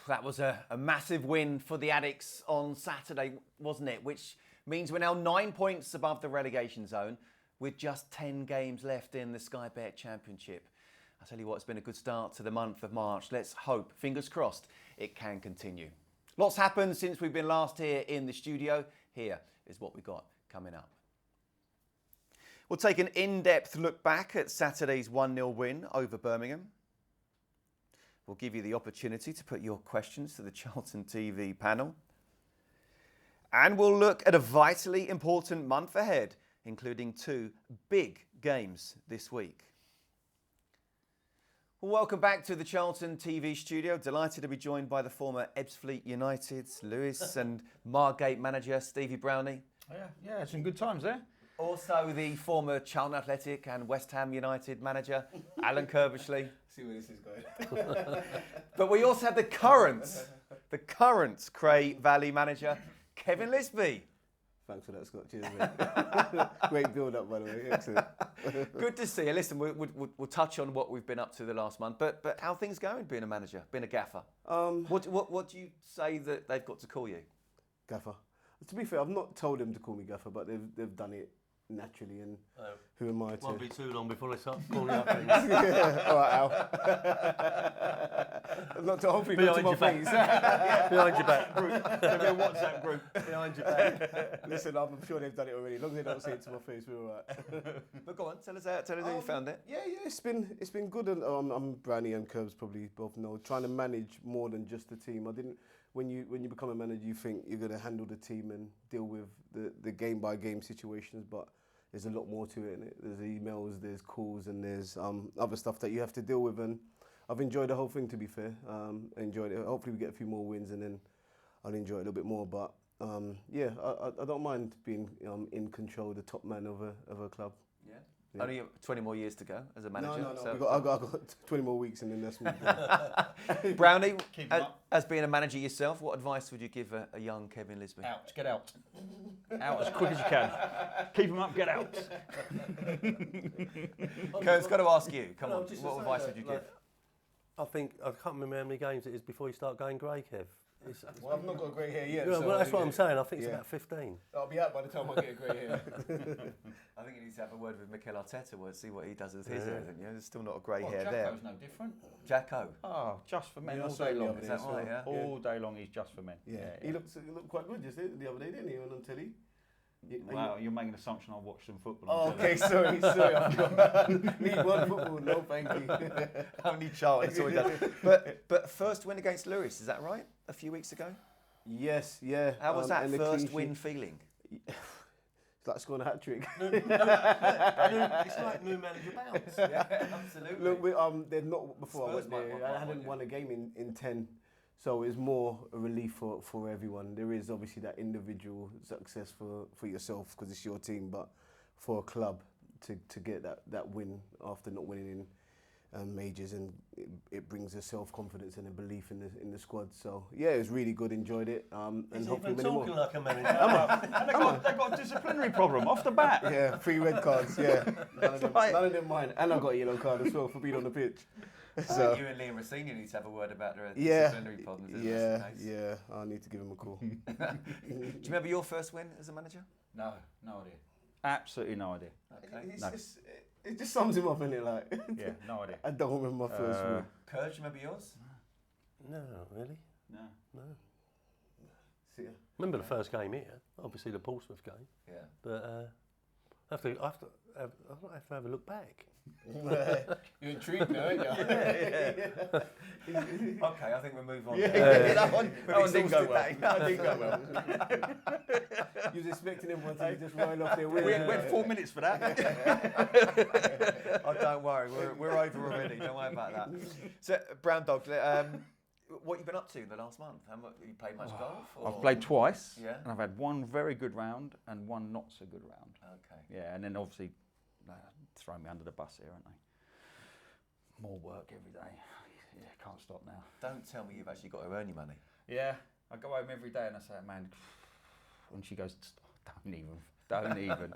That was a massive win for the Addicts on Saturday, wasn't it? Which means we're now 9 points above the relegation zone with just 10 games left in the Sky Bet Championship. I tell you what, it's been a good start to the month of March. Let's hope, fingers crossed, it can continue. Lots happened since we've been last here in the studio. Here is what we've got coming up. We'll take an in-depth look back at Saturday's 1-0 win over Birmingham. We'll give you the opportunity to put your questions to the Charlton TV panel. And we'll look at a vitally important month ahead, including 2 big games this week. Well, welcome back to the Charlton TV studio. Delighted to be joined by the former Ebbsfleet United, Lewis, and Margate manager, Stevie Brownie. Yeah, some good times there. Also the former Charlton Athletic and West Ham United manager, Alan Curbishley. See where this is going. But we also have the current Cray Valley manager, Kevin Lisbie. Thanks for that, Scott. Cheers, mate. Great build-up, by the way. Excellent. Good to see you. Listen, we'll touch on what we've been up to the last month, but how are things going being a manager, being a gaffer? What do you say that they've got to call you? Gaffer. To be fair, I've not told them to call me Gaffer, but they've done it naturally, and who am I to... Won't be too long before they start calling you up things. All right, Al. Not to hopefully not to my face. Behind your back. There'll be a WhatsApp group. Behind your back. Listen, I'm sure they've done it already. As long as they don't say it to my face, we're all right. But go on, tell us how you found it. Yeah, it's been good. And I'm Brownie and Curbs probably both know. Trying to manage more than just the team. I didn't. When you become a manager, you think you're going to handle the team and deal with the game by game situations, but there's a lot more to it. There's emails, there's calls, and there's other stuff that you have to deal with. And I've enjoyed the whole thing, to be fair. Enjoyed it. Hopefully we get a few more wins, and then I'll enjoy it a little bit more. But yeah, I don't mind being in control, the top man of a club. Yeah. Only 20 more years to go as a manager. No. So. I've got 20 more weeks, and then that's me. Brownie, as being a manager yourself, what advice would you give a young Kevin Lisbie? Out, get out. Out as quick as you can. Keep them up, get out. Kurt's got to ask you. Come on, what advice would you give? I think, I can't remember how many games it is before you start going grey, Kev. Well, I've not got a grey hair yet. Yeah, so well, that's what I'm saying. I think it's about 15. I'll be out by the time I get a grey hair. I think you need to have a word with Mikel Arteta, see what he does with his hair, don't you? There's still not a grey hair there. Jacko's no different. Jacko. Oh, just for men Yeah, all I saw day him the long. other Is day, that right, yeah? All day long he's just for men. Yeah. He looked quite good just the other day, didn't he, on telly? Wow, you're making an assumption I watched some football. Oh, okay, sorry, I forgot. Need one football, no thank you. Only Charlton, so he does. But first win against Lewis, is that right? A few weeks ago? Yes, yeah. How was that first win feeling? It's like scoring a hat-trick. It's like new manager bounce. Yeah, absolutely. Look, they're not, before Spurs I went there, I hadn't won a game in 10. So it's more a relief for everyone. There is obviously that individual success for yourself because it's your team, but for a club to get that win after not winning in majors, and it brings a self-confidence and a belief in the squad. So yeah, it was really good. Enjoyed it. And He's hopefully even many talking more. like a manager. And they've got a disciplinary problem off the bat. Yeah, 3 red cards. Yeah, none of them mine, and I got a yellow card as well for being on the pitch. So you and Liam Rosini need to have a word about their yeah, disciplinary problems. yeah. I need to give him a call. Do you remember your first win as a manager? No idea. Absolutely no idea. Okay. It just sums him up, innit? Like, Yeah, no idea. I don't remember my first win. Kurt, do you remember yours? No, really? No. See ya. Remember the first game here, obviously the Portsmouth game, Yeah. but I have to have a look back. You're intrigued now, aren't you? Okay, I think we'll move on. That one didn't go well. That didn't go well. You was expecting everyone to just roll off their wheels. We had 4 minutes for that. Oh, don't worry, we're over already. Don't worry about that. So, Brown Dog, what have you been up to in the last month? Have you played much golf? Or? I've played twice, Yeah. and I've had one very good round and one not so good round. Okay. Yeah, and then obviously throw me under the bus here, aren't they? More work every day. Yeah, can't stop now. Don't tell me you've actually got to earn your money. Yeah, I go home every day and I say, man, and she goes, don't even.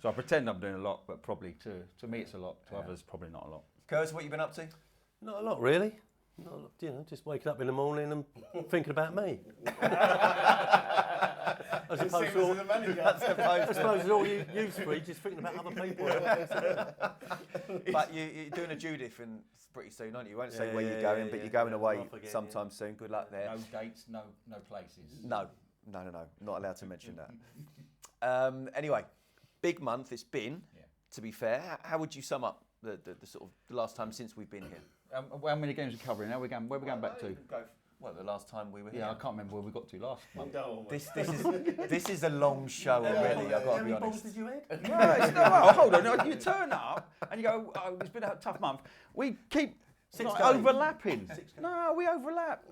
So I pretend I'm doing a lot, but probably to me it's a lot. To others, probably not a lot. Kurt, what have you been up to? Not a lot, really. Not, you know, just waking up in the morning and thinking about me. As opposed to all, I suppose all you three just thinking about other people. But you're doing a Judith pretty soon, aren't you? You won't say where you're going, but you're going away sometime soon. Good luck there. No dates, no places. No, not allowed to mention that. Anyway, big month it's been. Yeah. To be fair, how would you sum up the sort of the last time since we've been here? How many games are we covering? Where are we going back to? Well, the last time we were here. Yeah, I can't remember where we got to last month. This is a long show already. I've got to be honest. How many balls did you hit? No, it's not. Hold on. You turn up and you go, oh, it's been a tough month. We keep overlapping. No, we overlap.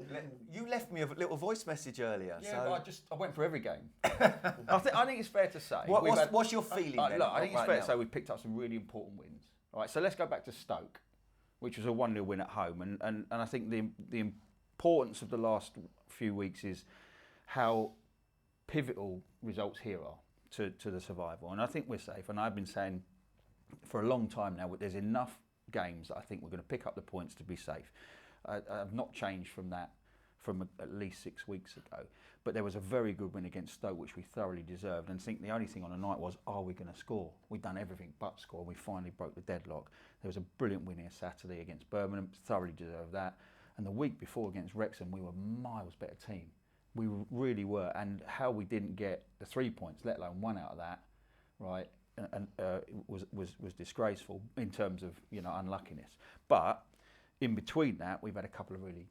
You left me a little voice message earlier. Yeah, so but I went for every game. I think it's fair to say. What's your feeling then? Look, I think it's right fair now? to say we've picked up some really important wins. All right, so let's go back to Stoke, which was a 1-0 win at home, and I think the importance of the last few weeks is how pivotal results here are to the survival. And I think we're safe. And I've been saying for a long time now, there's enough games that I think we're going to pick up the points to be safe. I've not changed from that from at least 6 weeks ago. But there was a very good win against Stoke, which we thoroughly deserved. And I think the only thing on the night was, are we going to score? We've done everything but score. We finally broke the deadlock. There was a brilliant win here Saturday against Birmingham, thoroughly deserved that. And the week before against Wrexham, we were a miles better team. We really were. And how we didn't get the 3 points, let alone one out of that, right, was disgraceful in terms of, you know, unluckiness. But in between that, we've had a couple of really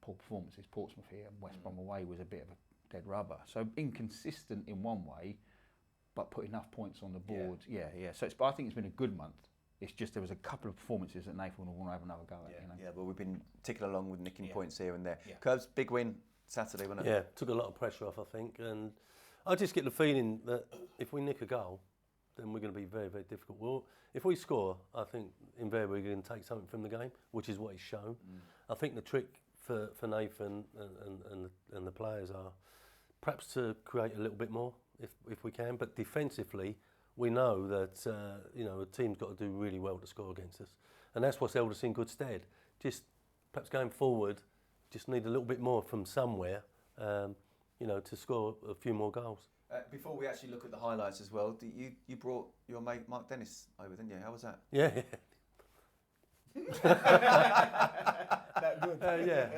poor performances. Portsmouth here and West Brom away was a bit of a dead rubber. So inconsistent in one way, but put enough points on the board. Yeah. So I think it's been a good month. It's just there was a couple of performances that Nathan will want to have another go at. You know? Yeah, but we've been ticking along with nicking points here and there. Yeah. Curbs, big win Saturday, wasn't it? Yeah, took a lot of pressure off, I think. And I just get the feeling that if we nick a goal, then we're going to be very, very difficult. Well, if we score, I think invariably we're going to take something from the game, which is what he's shown. I think the trick for Nathan and the players are perhaps to create a little bit more if we can. But defensively, we know that a team's got to do really well to score against us, and that's what's held us in good stead. Just perhaps going forward, just need a little bit more from somewhere, to score a few more goals. Before we actually look at the highlights as well, you brought your mate Mark Dennis over, didn't you? How was that? Yeah. That good. Yeah.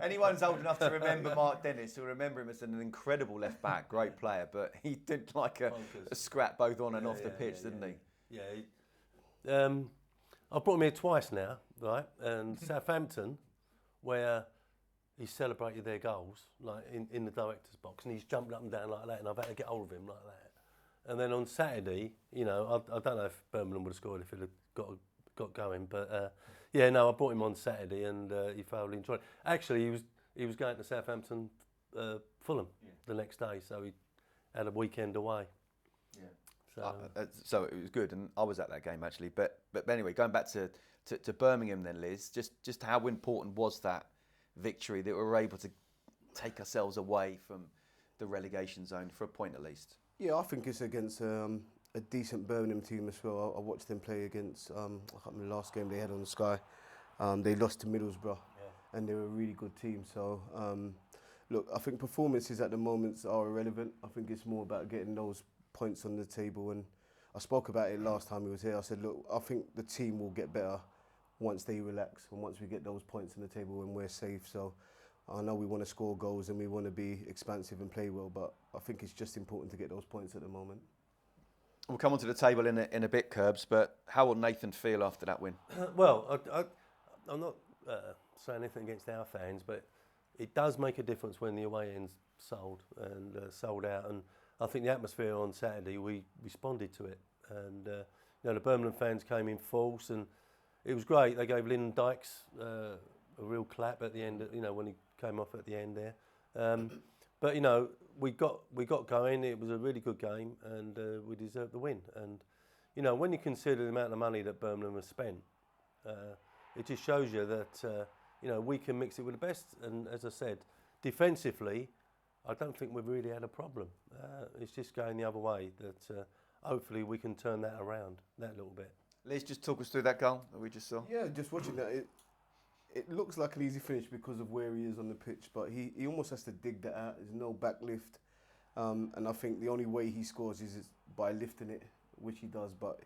Anyone's old enough to remember Mark Dennis will remember him as an incredible left back, great player, but he did like a scrap both on and off the pitch, didn't he? Yeah. I've brought him here twice now, right? And Southampton, where he celebrated their goals, like in the director's box, and he's jumped up and down like that, and I've had to get hold of him like that. And then on Saturday, I don't know if Birmingham would have scored if it had got going, but I brought him on Saturday, and he thoroughly enjoyed it. Actually, he was going to Southampton, Fulham the next day, so he had a weekend away. Yeah. So it was good, and I was at that game actually. But anyway, going back to Birmingham then, Liz, just how important was that victory that we were able to take ourselves away from the relegation zone for a point at least? Yeah, I think it's against a decent Birmingham team as well. I watched them play against, I can't remember the last game they had on the Sky. They lost to Middlesbrough, and they were a really good team. So, look, I think performances at the moment are irrelevant. I think it's more about getting those points on the table. And I spoke about it last time he was here. I said, look, I think the team will get better once they relax and once we get those points on the table and we're safe. So I know we want to score goals and we want to be expansive and play well, but I think it's just important to get those points at the moment. We'll come onto the table in a bit, Curbs, but how will Nathan feel after that win? Well, I'm not saying anything against our fans, but it does make a difference when the away end's sold out. And I think the atmosphere on Saturday, we responded to it. And the Birmingham fans came in force, and it was great. They gave Lyndon Dykes a real clap at the end, when he came off at the end there. But we got going. It was a really good game, and we deserved the win. And when you consider the amount of money that Birmingham has spent, it just shows you that we can mix it with the best. And as I said, defensively, I don't think we've really had a problem. It's just going the other way. That hopefully we can turn that around that little bit. Liz, just talk us through that goal that we just saw. Yeah, just watching that. it looks like an easy finish because of where he is on the pitch, but he almost has to dig that out. There's no back lift. And I think the only way he scores is by lifting it, which he does, but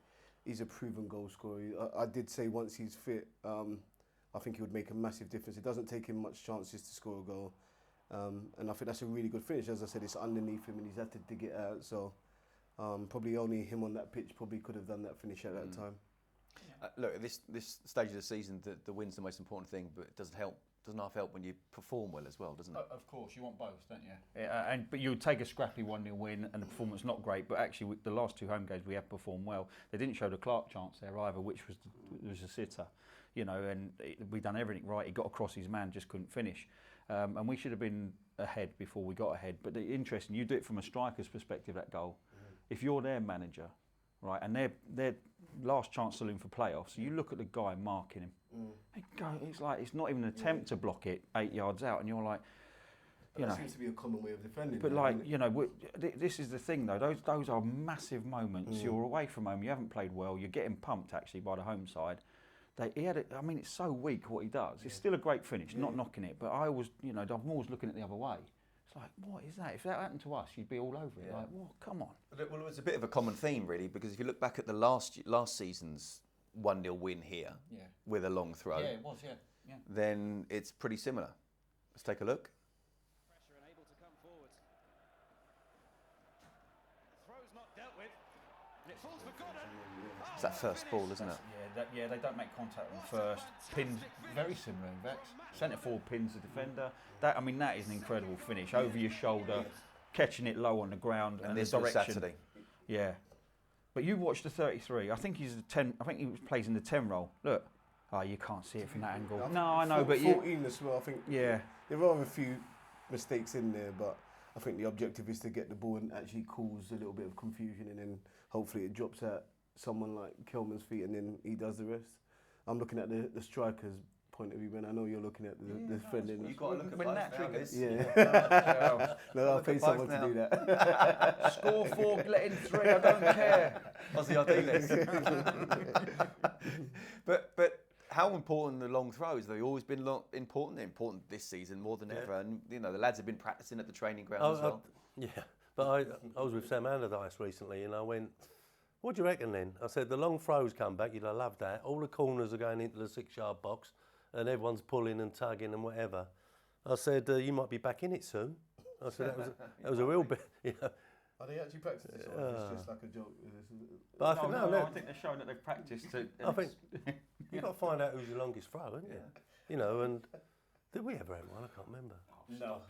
he's a proven goal scorer. I did say once he's fit, I think he would make a massive difference. It doesn't take him much chances to score a goal. And I think that's a really good finish. As I said, it's underneath him and he's had to dig it out. So probably only him on that pitch probably could have done that finish at that time. Look, at this stage of the season, the win's the most important thing, but it doesn't half help when you perform well as well, doesn't it? Of course, you want both, don't you? But you would take a scrappy 1-0 win and the performance not great, but actually the last 2 home games we have performed well. They didn't show the Clark chance there either, which was a sitter, you know, and we'd done everything right. He got across his man, just couldn't finish. And we should have been ahead before we got ahead. But interesting, you do it from a striker's perspective, that goal. If you're their manager, right, and their last chance saloon for playoffs, so you look at the guy marking him. It's like it's not even an attempt to block it 8 yards out, and you're like, you know. That seems to be a common way of defending. But this is the thing though. Those are massive moments. You're away from home. You haven't played well. You're getting pumped actually by the home side. I mean, it's so weak what he does. It's still a great finish, not knocking it. But I'm always looking at the other way. It's like, what is that? If that happened to us, you'd be all over it. Like, well, come on. Well, it's a bit of a common theme, really, because if you look back at the last season's 1-0 win here with a long throw, it was, then it's pretty similar. Let's take a look. Pressure and able to come forward. Throw's not dealt with. And it falls for Goddard. It's that first ball, isn't it? They don't make contact on first. Pins, very similar in Vex. Centre forward pins the defender. That is an incredible finish. Over your shoulder, catching it low on the ground, and this the was direction. Saturday. Yeah. But you watched the 33. I think he's a 10. I think he plays in the 10 role. Look. Oh, you can't see it from that angle. No, I know, but 14 as well. I think. Yeah. There are a few mistakes in there, but I think the objective is to get the ball and actually cause a little bit of confusion, and then hopefully it drops at someone like Kelman's feet, and then he does the rest. I'm looking at the striker's point of view, and I know you're looking at the defending. You've got to look at both now, Yeah. No, I'll pay someone to do that. Score 4, let in 3. I don't care. What's the RD list? But how important the long throws? They've always been important this season more than ever. And the lads have been practicing at the training ground as well. But I was with Sam Allardyce recently, and I went, "What do you reckon then?" I said, "The long throws come back. You'd have loved that. All the corners are going into the 6-yard box, and everyone's pulling and tugging and whatever." I said, "You might be back in it soon." I said, "That was a real bit." Are they actually practicing this, or is it just like a joke? But I think they're showing that they've practiced. I think you've got to find out who's the longest throw, haven't you? And did we ever have one? I can't remember. No.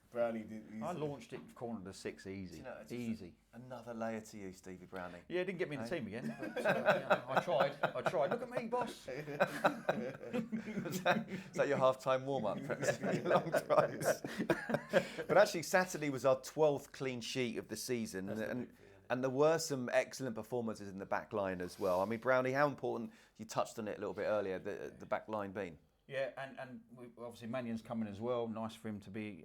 Brownie did. I launched it corner to 6 easy. Easy. Another layer to you, Stevie Brownie. Yeah, it didn't get me in the team again. But, I tried. Look at me, boss. Is that your half-time warm-up? Long throws. But actually, Saturday was our 12th clean sheet of the season, and there were some excellent performances in the back line as well. I mean, Brownie, how important, you touched on it a little bit earlier, the back line being? Yeah, and obviously Mannion's coming as well. Nice for him to be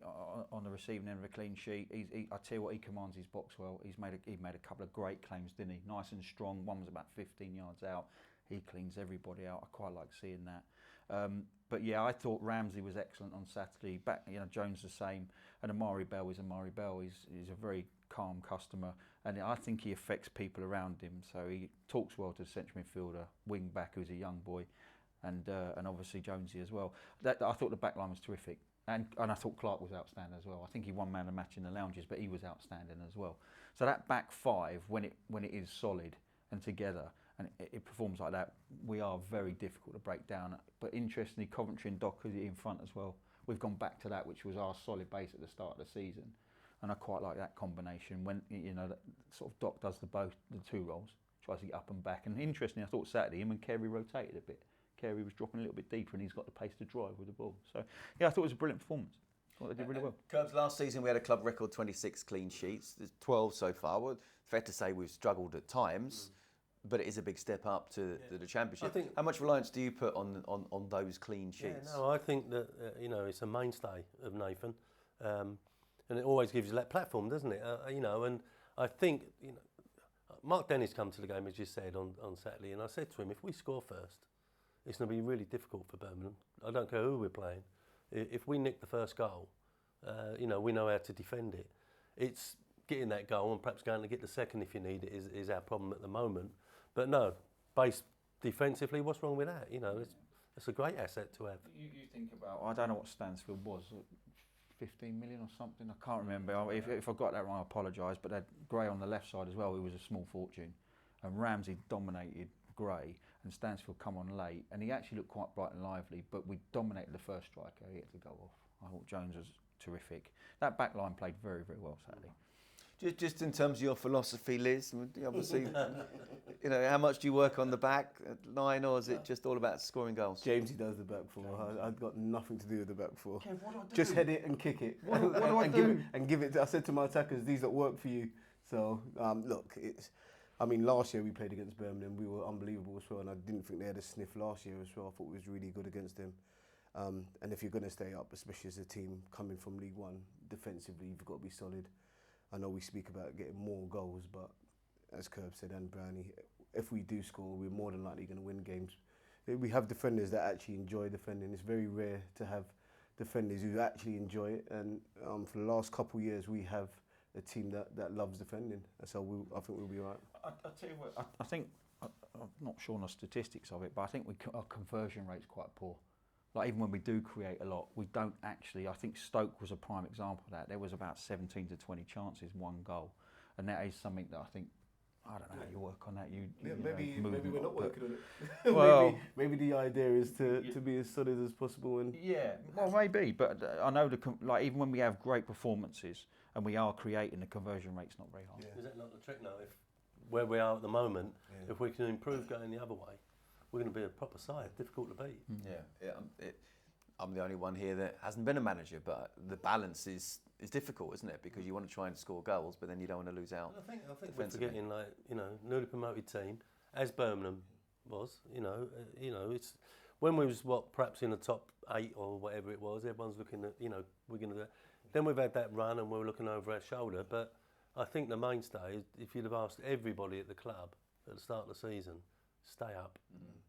on the receiving end of a clean sheet. I tell you what, he commands his box well. He made a couple of great claims, didn't he? Nice and strong. One was about 15 yards out. He cleans everybody out. I quite like seeing that. But yeah, I thought Ramsey was excellent on Saturday. Jones the same, and Amari Bell is Amari Bell. He's a very calm customer, and I think he affects people around him. So he talks well to the central midfielder, wing back who's a young boy. And obviously Jonesy as well. I thought the back line was terrific, and I thought Clark was outstanding as well. I think he won man of the match in the lounges, but he was outstanding as well. So that back five, when it is solid and together, and it performs like that, we are very difficult to break down. But interestingly, Coventry and Dock are in front as well. We've gone back to that, which was our solid base at the start of the season, and I quite like that combination. When that sort of Dock does the 2 roles, tries to get up and back. And interestingly, I thought Saturday him and Kerry rotated a bit. Kerry was dropping a little bit deeper, and he's got the pace to drive with the ball. So, yeah, I thought it was a brilliant performance. I thought they did really well. Curbs, last season we had a club record 26 clean sheets. There's 12 so far. Well, fair to say we've struggled at times, but it is a big step up to the Championship. How much reliance do you put on those clean sheets? Yeah, no, I think that it's a mainstay of Nathan, and it always gives you that platform, doesn't it? And I think Mark Dennis come to the game, as you said, on Saturday, and I said to him, if we score first, it's going to be really difficult for Birmingham. I don't care who we're playing. If we nick the first goal, we know how to defend it. It's getting that goal and perhaps going to get the second if you need it is our problem at the moment. But no, base defensively, what's wrong with that? It's a great asset to have. You think about, I don't know what Stansfield was, 15 million or something, I can't remember. If I got that wrong, I apologise, but they had Gray on the left side as well, who was a small fortune. And Ramsey dominated Gray, and Stansfield come on late, and he actually looked quite bright and lively, but we dominated the first striker, he had to go off. I thought Jones was terrific. That back line played very, very well Saturday. Just in terms of your philosophy, Liz, obviously, how much do you work on the back line, or is it just all about scoring goals? Jamesy does the back four. I've got nothing to do with the back four. Kev, what do I do? Just head it and kick it. What do I do? Give it. I said to my attackers, these don't work for you. So look, last year we played against Birmingham. We were unbelievable as well, and I didn't think they had a sniff last year as well. I thought we was really good against them. And if you're going to stay up, especially as a team coming from League One, defensively you've got to be solid. I know we speak about getting more goals, but as Curb said and Brownie, if we do score, we're more than likely going to win games. We have defenders that actually enjoy defending. It's very rare to have defenders who actually enjoy it, and for the last couple of years we have a team that loves defending. So I think we'll be all right. I'll tell you what, I think, I'm not sure on the statistics of it, but I think our conversion rate's quite poor. Like, even when we do create a lot, we don't actually. I think Stoke was a prime example of that. There was about 17 to 20 chances, 1 goal, and that is something that I think. I don't know how you work on that. Maybe we're not working on it. Well, maybe the idea is to be as solid as possible. And maybe. But I know even when we have great performances and we are creating, the conversion rate's not very high. Yeah. Is that not the trick now? If where we are at the moment, if we can improve going the other way, we're going to be a proper side, difficult to beat. I'm the only one here that hasn't been a manager, but the balance is difficult, isn't it? Because you want to try and score goals, but then you don't want to lose out. I think we're forgetting, newly promoted team, as Birmingham was. It's when we was perhaps in the top 8 or whatever it was. Everyone's looking at, we're going to do that. Then we've had that run and we're looking over our shoulder. But I think the mainstay is, if you'd have asked everybody at the club at the start of the season, stay up.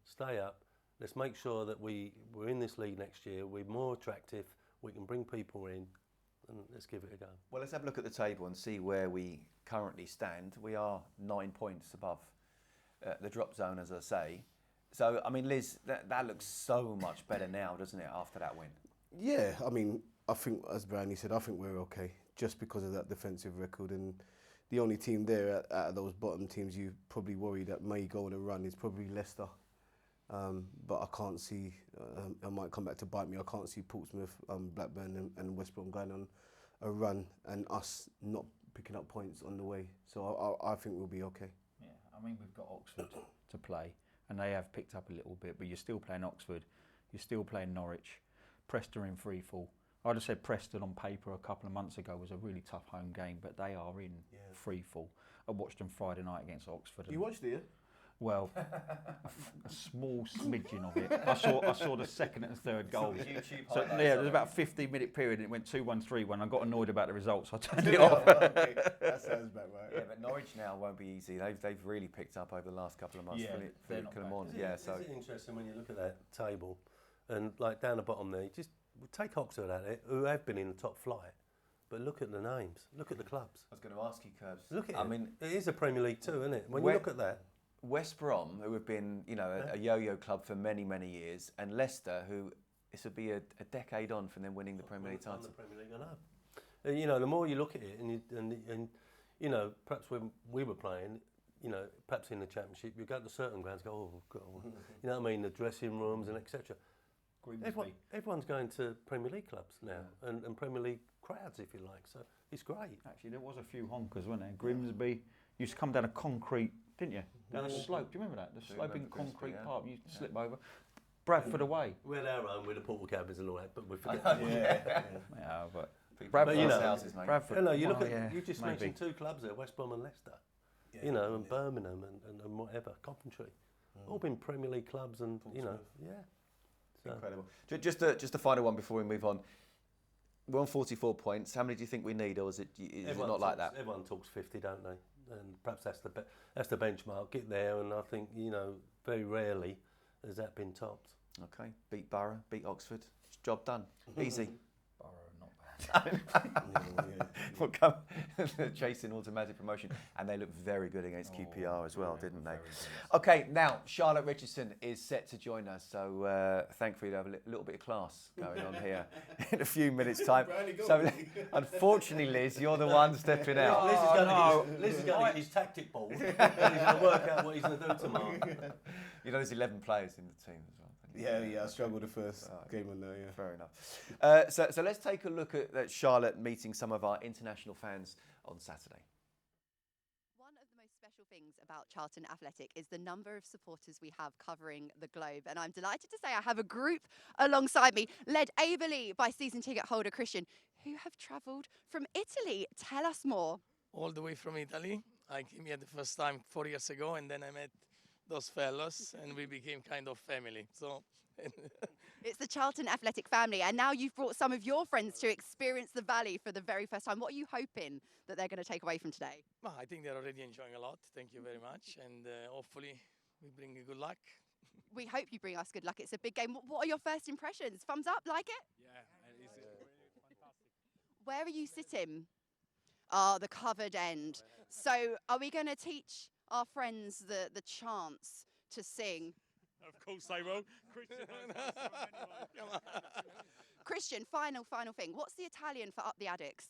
Stay up. Let's make sure that we're in this league next year. We're more attractive. We can bring people in, and let's give it a go. Well, let's have a look at the table and see where we currently stand. We are 9 points above the drop zone, as I say. So, Liz, that looks so much better now, doesn't it, after that win? Yeah, I think, as Brownie said, I think we're okay, just because of that defensive record. And the only team there out of those bottom teams you probably worry that may go on a run is probably Leicester. But I can't see, it might come back to bite me, I can't see Portsmouth, Blackburn and West Brom going on a run and us not picking up points on the way. So I think we'll be okay. Yeah, we've got Oxford to play, and they have picked up a little bit, but you're still playing Oxford, you're still playing Norwich, Preston are in free fall. I'd have said Preston on paper a couple of months ago was a really tough home game, but they are in free fall. I watched them Friday night against Oxford. You watched it, yeah? Well, a small smidgen of it. I saw the second and third goals. So there was about a 15-minute period and it went 2-1, 3-1. I got annoyed about the results, so I turned it off. Okay. That sounds about right. Yeah, but Norwich now won't be easy. They've really picked up over the last couple of months. Yeah, Philip Kilmore. Is it interesting when you look at that table and down the bottom there, just take Oxford at it, who have been in the top flight, but look at the names, look at the clubs. I was going to ask you, Curbs. Look at it. It is a Premier League too, isn't it? When you look at that. West Brom, who have been, a yo-yo club for many, many years, and Leicester, who this would be a decade on from them winning the Premier League title. The Premier League, I know. The more you look at it, and perhaps when we were playing, perhaps in the Championship, you go to certain grounds, go, oh God, you know what I mean, the dressing rooms and etc. Everyone's going to Premier League clubs now, and Premier League crowds, if you like. So it's great. Actually, there was a few honkers, weren't there? Grimsby used to come down a concrete, didn't you? Down a slope. Do you remember that? The sloping concrete park. You slip over. Bradford away. We had our own with the portal cabins and all that, but we forget. Yeah, but Bradford, houses, mate. Bradford. You look at. You just mentioned 2 clubs there, West Brom and Leicester. And Birmingham and whatever, Coventry, all been Premier League clubs, and So. Incredible. Just a final one before we move on. We're on 44 points. How many do you think we need, or is it not like that? Everyone talks 50, don't they? And perhaps that's the benchmark. Get there, and I think very rarely has that been topped? Okay, beat Borough, beat Oxford. It's job done. Easy. Borough, not bad. We'll come chasing automatic promotion, and they looked very good against QPR as well, didn't they? Okay, now Charlotte Richardson is set to join us, so thankfully they'll have a little bit of class going on here in a few minutes' time. So, unfortunately, Liz, you're the one stepping out. Liz is going to get his tactic ball, and he's going to work out what he's going to do tomorrow. You know, there's 11 players in the team as well. Yeah, I struggled the first game on there, yeah. Fair enough. So let's take a look at Charlotte meeting some of our international fans on Saturday. One of the most special things about Charlton Athletic is the number of supporters we have covering the globe. And I'm delighted to say I have a group alongside me, led ably by season ticket holder Christian, who have travelled from Italy. Tell us more. All the way from Italy. I came here the first time 4 years ago, and then I met those fellows and we became kind of family. So it's the Charlton Athletic family, and now you've brought some of your friends to experience the Valley for the very first time. What are you hoping that they're going to take away from today? well, I think they're already enjoying a lot. Thank you very much, and hopefully we bring you good luck. We hope you bring us good luck. It's a big game. What are your first impressions? Thumbs up, like it? Yeah, it's fantastic. Where are you sitting? The covered end. So are we going to teach our friends the chants to sing? Of course they will. Christian, final thing. What's the Italian for up the addicts?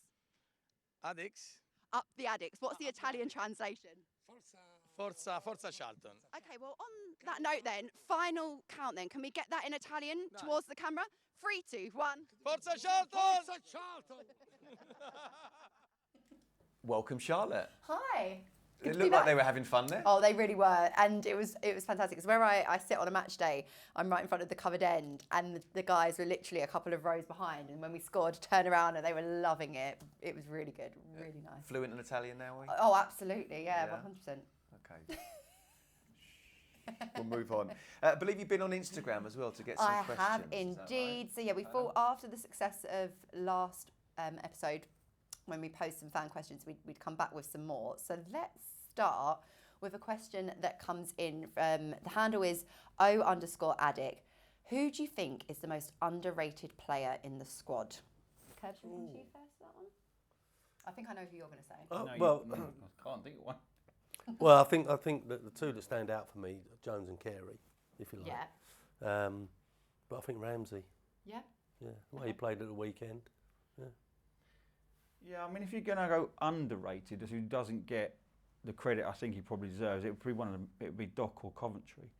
Addicts, Up the addicts. What's the Italian translation? Forza Charlton. Okay, well, on that note then, final count then. Can we get that in Italian towards the camera? 3, 2, 1. Forza Charlton! Welcome, Charlotte. Hi. It looked like they were having fun there. Oh, they really were, and it was fantastic. Because where I sit on a match day, I'm right in front of the covered end, and the guys were literally a couple of rows behind. And when we scored, turn around, and they were loving it. It was really good, really nice. Fluent in Italian now, are we? Oh, absolutely, yeah, 100%. Okay. We'll move on. I believe you've been on Instagram as well to get some questions. I have is that indeed. right? So yeah, we thought after the success of last episode, when we posed some fan questions, we'd come back with some more. So let's start with a question that comes in. The handle is O_addict. Who do you think is the most underrated player in the squad? Kev, should we come to you first for that one? I think I know who you're going to say. I can't think of one. Well, I think that the two that stand out for me, Jones and Carey, if you like. Yeah. But I think Ramsey. Yeah. Yeah, the way he played at the weekend. Yeah, I mean, if you're going to go underrated, as who doesn't get the credit I think he probably deserves, it would be one of them. It would be Doc or Coventry.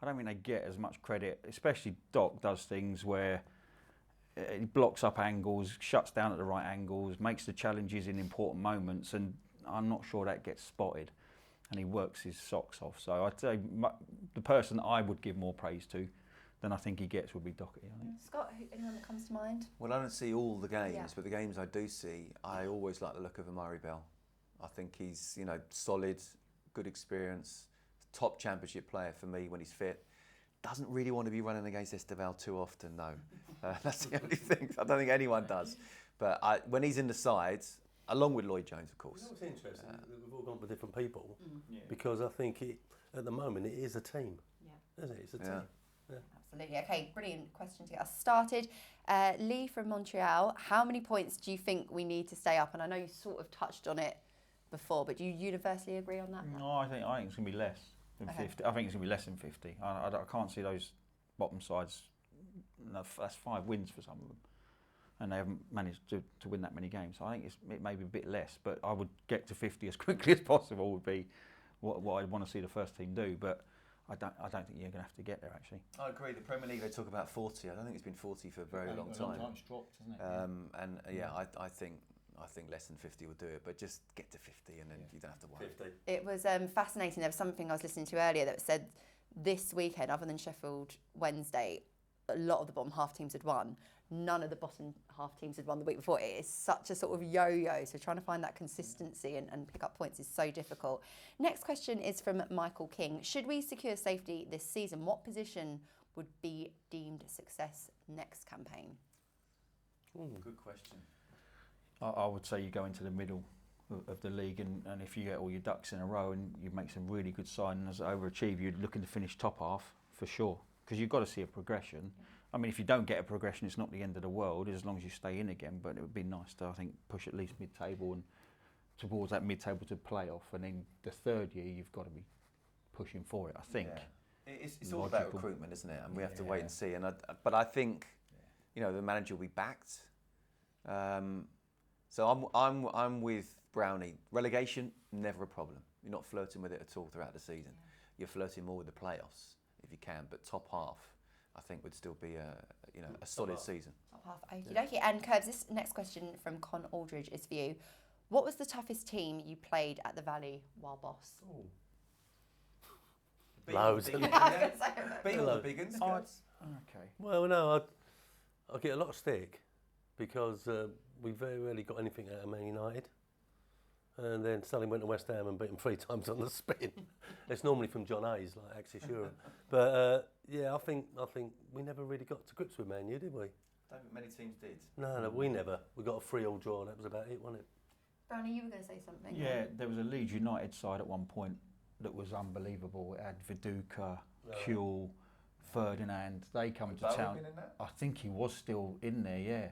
I don't think they get as much credit. Especially Doc does things where he blocks up angles, shuts down at the right angles, makes the challenges in important moments, and I'm not sure that gets spotted. And he works his socks off. So I'd say the person I would give more praise to than I think he gets would be Doherty, I think. Scott, anyone that comes to mind? Well, I don't see all the games, but the games I do see, I always like the look of Amari Bell. I think he's, solid, good experience, top championship player for me when he's fit. Doesn't really want to be running against Esteval too often, no. That's the only thing. I don't think anyone does. But when he's in the sides, along with Lloyd Jones, of course. You know what's interesting? We've all gone for different people because I think at the moment it is a team. Yeah. Isn't it? It's a team. Yeah. Absolutely. Okay, brilliant question to get us started. Lee from Montreal, how many points do you think we need to stay up? And I know you sort of touched on it before, but do you universally agree on that? No, I think it's going to be less than 50. I think it's going to be less than 50. I can't see those bottom sides. That's 5 wins for some of them. And they haven't managed to win that many games. So I think it may be a bit less, but I would get to 50 as quickly as possible would be what I'd want to see the first team do. But I don't think you're going to have to get there, actually. I agree. The Premier League, they talk about 40. I don't think it's been 40 for a very long time. It's dropped, hasn't it? I think less than 50 will do it, but just get to 50 and then you don't have to worry. 50. It was fascinating. There was something I was listening to earlier that said this weekend, other than Sheffield Wednesday, a lot of the bottom half teams had won. None of the bottom half teams had won the week before. It is such a sort of yo-yo, so trying to find that consistency and pick up points is so difficult. Next question is from Michael King. Should we secure safety this season, what position would be deemed success next campaign? Good question. I would say you go into the middle of the league, and if you get all your ducks in a row and you make some really good signings, overachieve, you're looking to finish top half for sure. because you've got to see a progression. I mean, if you don't get a progression, it's not the end of the world, as long as you stay in again. But it would be nice to, I think, push at least mid-table and towards that mid-table to play-off. And then the third year, you've got to be pushing for it, I think. Yeah. It's all about recruitment, isn't it? And we have to wait and see. But I think, the manager will be backed. So I'm with Brownie. Relegation, never a problem. You're not flirting with it at all throughout the season. You're flirting more with the playoffs if you can. But top half, I think, would still be a solid season. Top half, okie dokie. And Curbs, this next question from Con Aldridge is for you. What was the toughest team you played at the Valley while boss? Loads. Beat all the big uns. Okay. Well, no, I get a lot of stick because we very rarely got anything out of Man United. And then suddenly went to West Ham and beat them 3 times on the spin. It's normally from John Hayes, like Axis Europe. But I think we never really got to grips with Man U, did we? Don't think many teams did. No, we never. We got a 3-3 draw, and that was about it, wasn't it? Brownie, you were going to say something. Yeah, there was a Leeds United side at one point that was unbelievable. It had Viduka, Kuehl, Ferdinand. They come to town. I think he was still in there,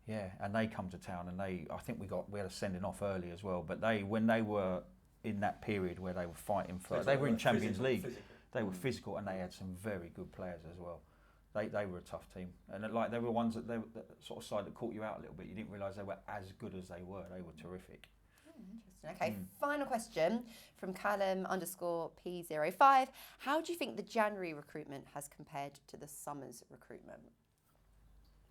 yeah, and they come to town, and I think we had a sending off early as well. But when they were in that period where they were fighting for, they were in Champions League. They were physical, and they had some very good players as well. They were a tough team, and they were ones that sort of side that caught you out a little bit. You didn't realise they were as good as they were. They were terrific. Interesting. Okay, final question from Callum_P05. How do you think the January recruitment has compared to the summer's recruitment?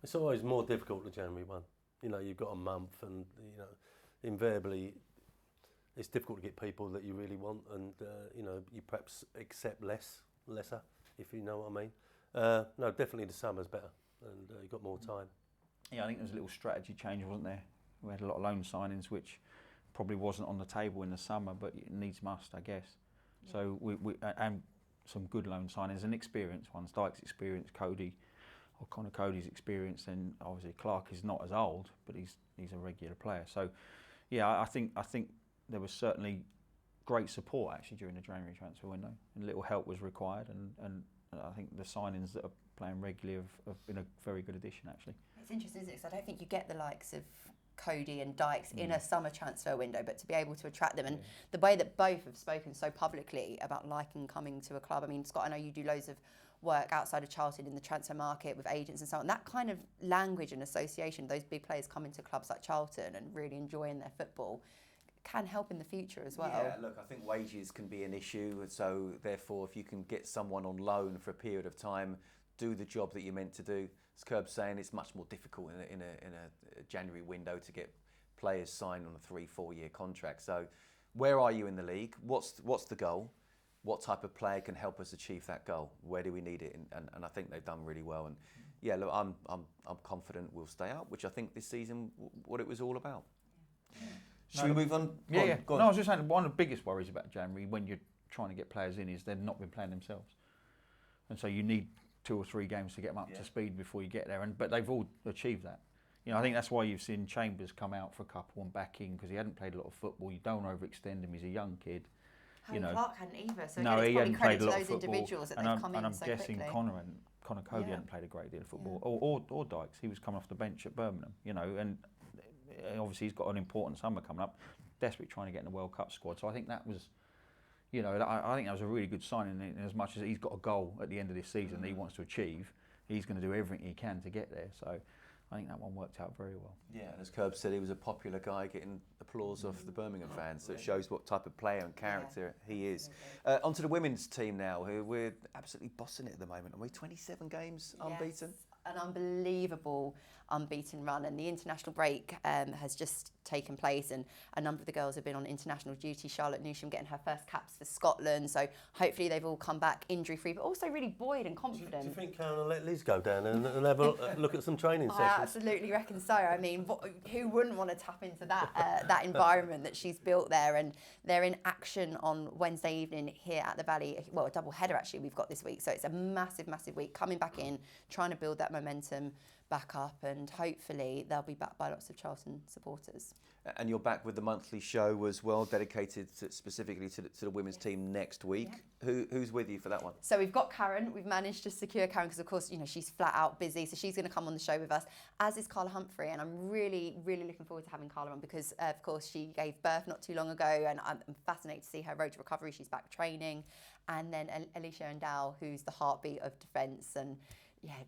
It's always more difficult the January one. You've got a month, and invariably it's difficult to get people that you really want, and you perhaps accept lesser, if you know what I mean. No, definitely the summer's better, and you've got more time. Yeah, I think there's a little strategy change, wasn't there? We had a lot of loan signings, which probably wasn't on the table in the summer, but it needs must, I guess. Yeah. So we and some good loan signings and experienced ones. Dyke's experience, Connor Cody's experience, and obviously Clark is not as old, but he's a regular player. So, yeah, I think there was certainly great support actually during the January transfer window, and little help was required, and I think the signings that are playing regularly have been a very good addition actually. It's interesting, isn't it? Because I don't think you get the likes of Cody and Dykes in a summer transfer window, but to be able to attract them, and the way that both have spoken so publicly about liking coming to a club. I mean, Scott, I know you do loads of work outside of Charlton in the transfer market with agents and so on. That kind of language and association, those big players coming to clubs like Charlton and really enjoying their football, can help in the future as well. Yeah, look, I think wages can be an issue, so therefore if you can get someone on loan for a period of time, do the job that you're meant to do. As Curb's saying, it's much more difficult in a January window to get players signed on a 3-4 year contract. So where are you in the league? What's the goal? What type of player can help us achieve that goal? Where do we need it? And I think they've done really well. And yeah, look, I'm confident we'll stay out, which I think this season what it was all about. Should we move on? Go on. No, I was just saying one of the biggest worries about January when you're trying to get players in is they've not been playing themselves, and so you need 2 or 3 games to get them up to speed before you get there. But they've all achieved that. I think that's why you've seen Chambers come out for a couple and back in, because he hadn't played a lot of football. You don't overextend him. He's a young kid. Clark hadn't either, so no, he hadn't played a lot of football. Individuals that they've come in I'm so guessing quickly. Connor Cody hadn't played a great deal of football, or Dykes. He was coming off the bench at Birmingham, and obviously he's got an important summer coming up. Desperate trying to get in the World Cup squad. So I think that was, I think that was a really good signing. In as much as he's got a goal at the end of this season that he wants to achieve, he's going to do everything he can to get there. So I think that one worked out very well. Yeah, and as Curb said, he was a popular guy getting applause off the Birmingham fans. So it shows what type of player and character he is. Onto the women's team now, who we're absolutely bossing it at the moment. Are we 27 games unbeaten? An unbelievable unbeaten run, and the international break has just taken place, and a number of the girls have been on international duty. Charlotte Newsham getting her first caps for Scotland, so hopefully they've all come back injury free, but also really buoyed and confident. Do you think Karen will let Liz go down and have a look at some training sessions? I absolutely reckon so. I mean, who wouldn't want to tap into that that environment that she's built there? And they're in action on Wednesday evening here at the Valley. Well, a double header actually we've got this week, so it's a massive week, coming back in, trying to build that momentum back up, and hopefully they'll be backed by lots of Charlton supporters. And you're back with the monthly show as well, dedicated specifically to the women's team next week. Yeah. Who's with you for that one? So we've got Karen. We've managed to secure Karen because, of course, she's flat out busy. So she's going to come on the show with us, as is Carla Humphrey. And I'm really, really looking forward to having Carla on because, of course, she gave birth not too long ago. And I'm fascinated to see her road to recovery. She's back training. And then Alicia Endow, who's the heartbeat of defence, and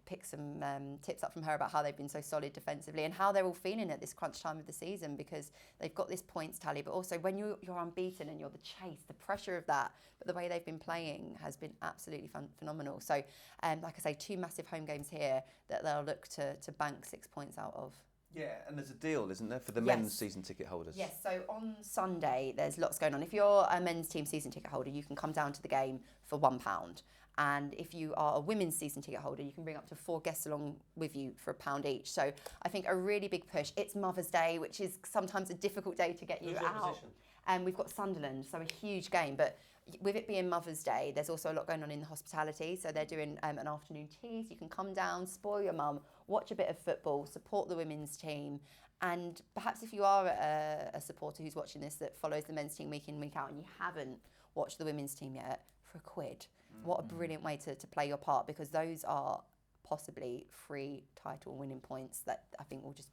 pick some tips up from her about how they've been so solid defensively and how they're all feeling at this crunch time of the season, because they've got this points tally, but also when you're unbeaten and you're the chase, the pressure of that, but the way they've been playing has been absolutely phenomenal. So, like I say, 2 massive home games here that they'll look to bank 6 points out of. Yeah, and there's a deal, isn't there, for the men's season ticket holders? Yes, so on Sunday, there's lots going on. If you're a men's team season ticket holder, you can come down to the game for £1. And if you are a women's season ticket holder, you can bring up to 4 guests along with you for £1 each. So I think a really big push. It's Mother's Day, which is sometimes a difficult day to get you out. And we've got Sunderland, so a huge game. But with it being Mother's Day, there's also a lot going on in the hospitality. So they're doing an afternoon tea, so you can come down, spoil your mum, watch a bit of football, support the women's team. And perhaps if you are a supporter who's watching this that follows the men's team week in, week out, and you haven't watched the women's team yet, for £1. What a brilliant way to play your part, because those are possibly free title winning points that I think will just,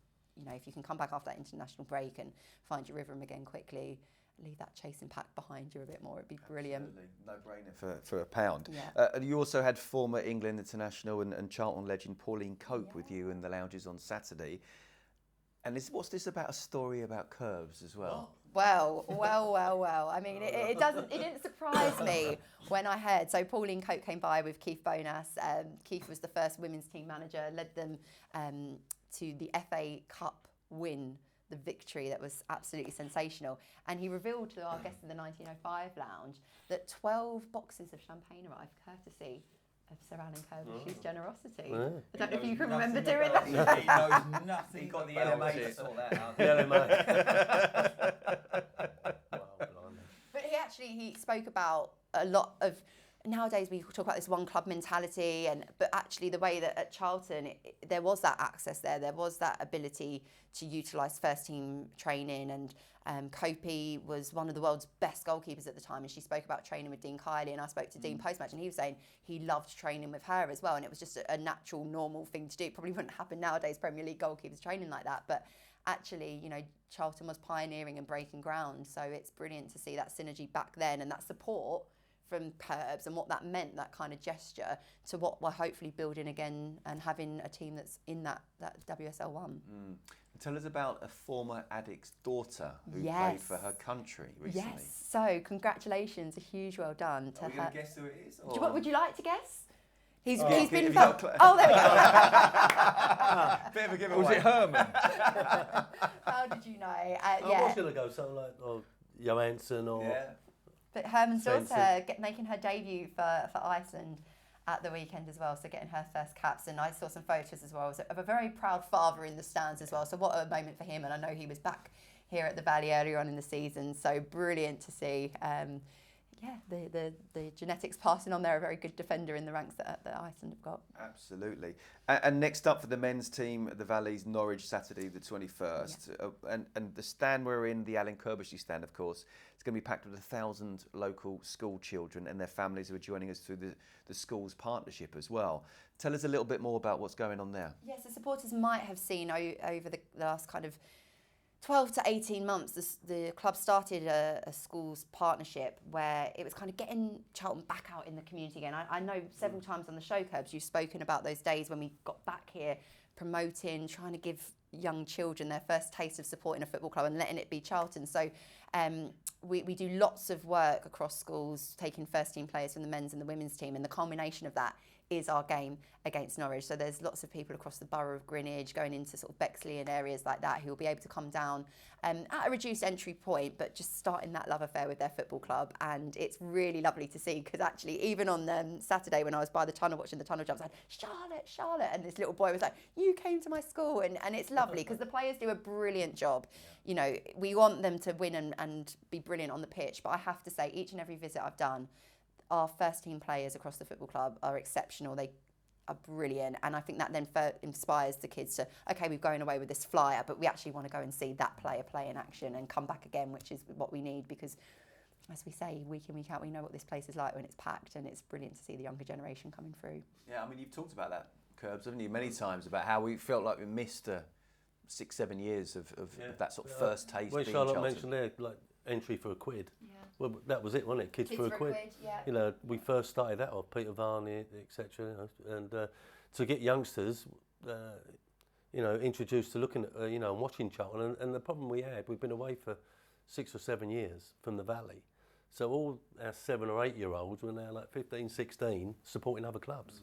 if you can come back after that international break and find your rhythm again quickly, leave that chasing pack behind you a bit more, it'd be brilliant. Absolutely. No-brainer for £1. Yeah. You also had former England international and Charlton legend Pauline Cope with you in the lounges on Saturday. And what's this about, a story about curves as well? Well. I mean, it didn't surprise me when I heard. So Pauline Cope came by with Keith Bonas. Keith was the first women's team manager, led them to the FA Cup win, the victory that was absolutely sensational. And he revealed to our guests in the 1905 lounge that 12 boxes of champagne arrived courtesy of Sir Alan Curbishley's generosity. Yeah. I don't know if you can remember doing that. He knows nothing. He got the about LMA to it. sort that out. The LMA. But he spoke about a lot of, nowadays we talk about this one club mentality, but actually the way that at Charlton there was that access there was that ability to utilise first team training, and Kopi was one of the world's best goalkeepers at the time, and she spoke about training with Dean Kiley, and I spoke to Dean post-match, and he was saying he loved training with her as well, and it was just a natural, normal thing to do. It probably wouldn't happen nowadays, Premier League goalkeepers training like that, but actually, Charlton was pioneering and breaking ground, so it's brilliant to see that synergy back then and that support from Curbs and what that meant, that kind of gesture, to what we're hopefully building again and having a team that's in that WSL1. Tell us about a former Addict's daughter who played for her country recently. Yes, so congratulations, a huge well done to Are we her. going to guess who it is? Would you like to guess? He's been. Have you there we go. Bit of a giveaway. Was it Herman? How did you know? I was going to go something like Johansson or... Yeah. But Herman's Fancy. daughter making her debut for Iceland at the weekend as well, so getting her first caps, and I saw some photos as well of a very proud father in the stands as well, so what a moment for him, and I know he was back here at the Valley earlier on in the season, so brilliant to see. The genetics passing on there, a very good defender in the ranks that Iceland have got. Absolutely. And next up for the men's team at the Valley's Norwich, Saturday the 21st. And the stand we're in, the Alan Curbishley stand, of course, it's going to be packed with 1,000 local school children and their families who are joining us through the school's partnership as well. Tell us a little bit more about what's going on there. Yes, the supporters might have seen over the last kind of 12 to 18 months, the club started a schools partnership where it was kind of getting Charlton back out in the community again. I know several times on the show, Curbs, you've spoken about those days when we got back here, promoting, trying to give young children their first taste of supporting a football club and letting it be Charlton. So we do lots of work across schools, taking first team players from the men's and the women's team, and the culmination of that is our game against Norwich. So there's lots of people across the borough of Greenwich going into sort of Bexley and areas like that who will be able to come down at a reduced entry point, but just starting that love affair with their football club. And it's really lovely to see, because actually even on Saturday when I was by the tunnel watching the tunnel jumps, I had Charlotte, and this little boy was like, you came to my school, and it's lovely because the players do a brilliant job. You know, we want them to win and be brilliant on the pitch, but I have to say each and every visit I've done, our first team players across the football club are exceptional. They are brilliant, and I think that then inspires the kids to, okay, we're going away with this flyer, but we actually want to go and see that player play in action and come back again, which is what we need, because as we say, week in, week out, we know what this place is like when it's packed, and it's brilliant to see the younger generation coming through. Yeah, I mean, you've talked about that, Curbs, haven't you, many times, about how we felt like we missed 6-7 years of that sort of first taste. When being Charlotte Charlton. mentioned there, like entry for £1, Yeah. well, that was it, wasn't it? Kids for a quid. Yeah. You know, we first started that off, Peter Varney, etc. You know, and to get youngsters, you know, introduced to looking at, you know, and watching Charlton. And the problem we had, we've been away for 6 or 7 years from the Valley. So all our 7 or 8 year olds were now like 15, 16, supporting other clubs.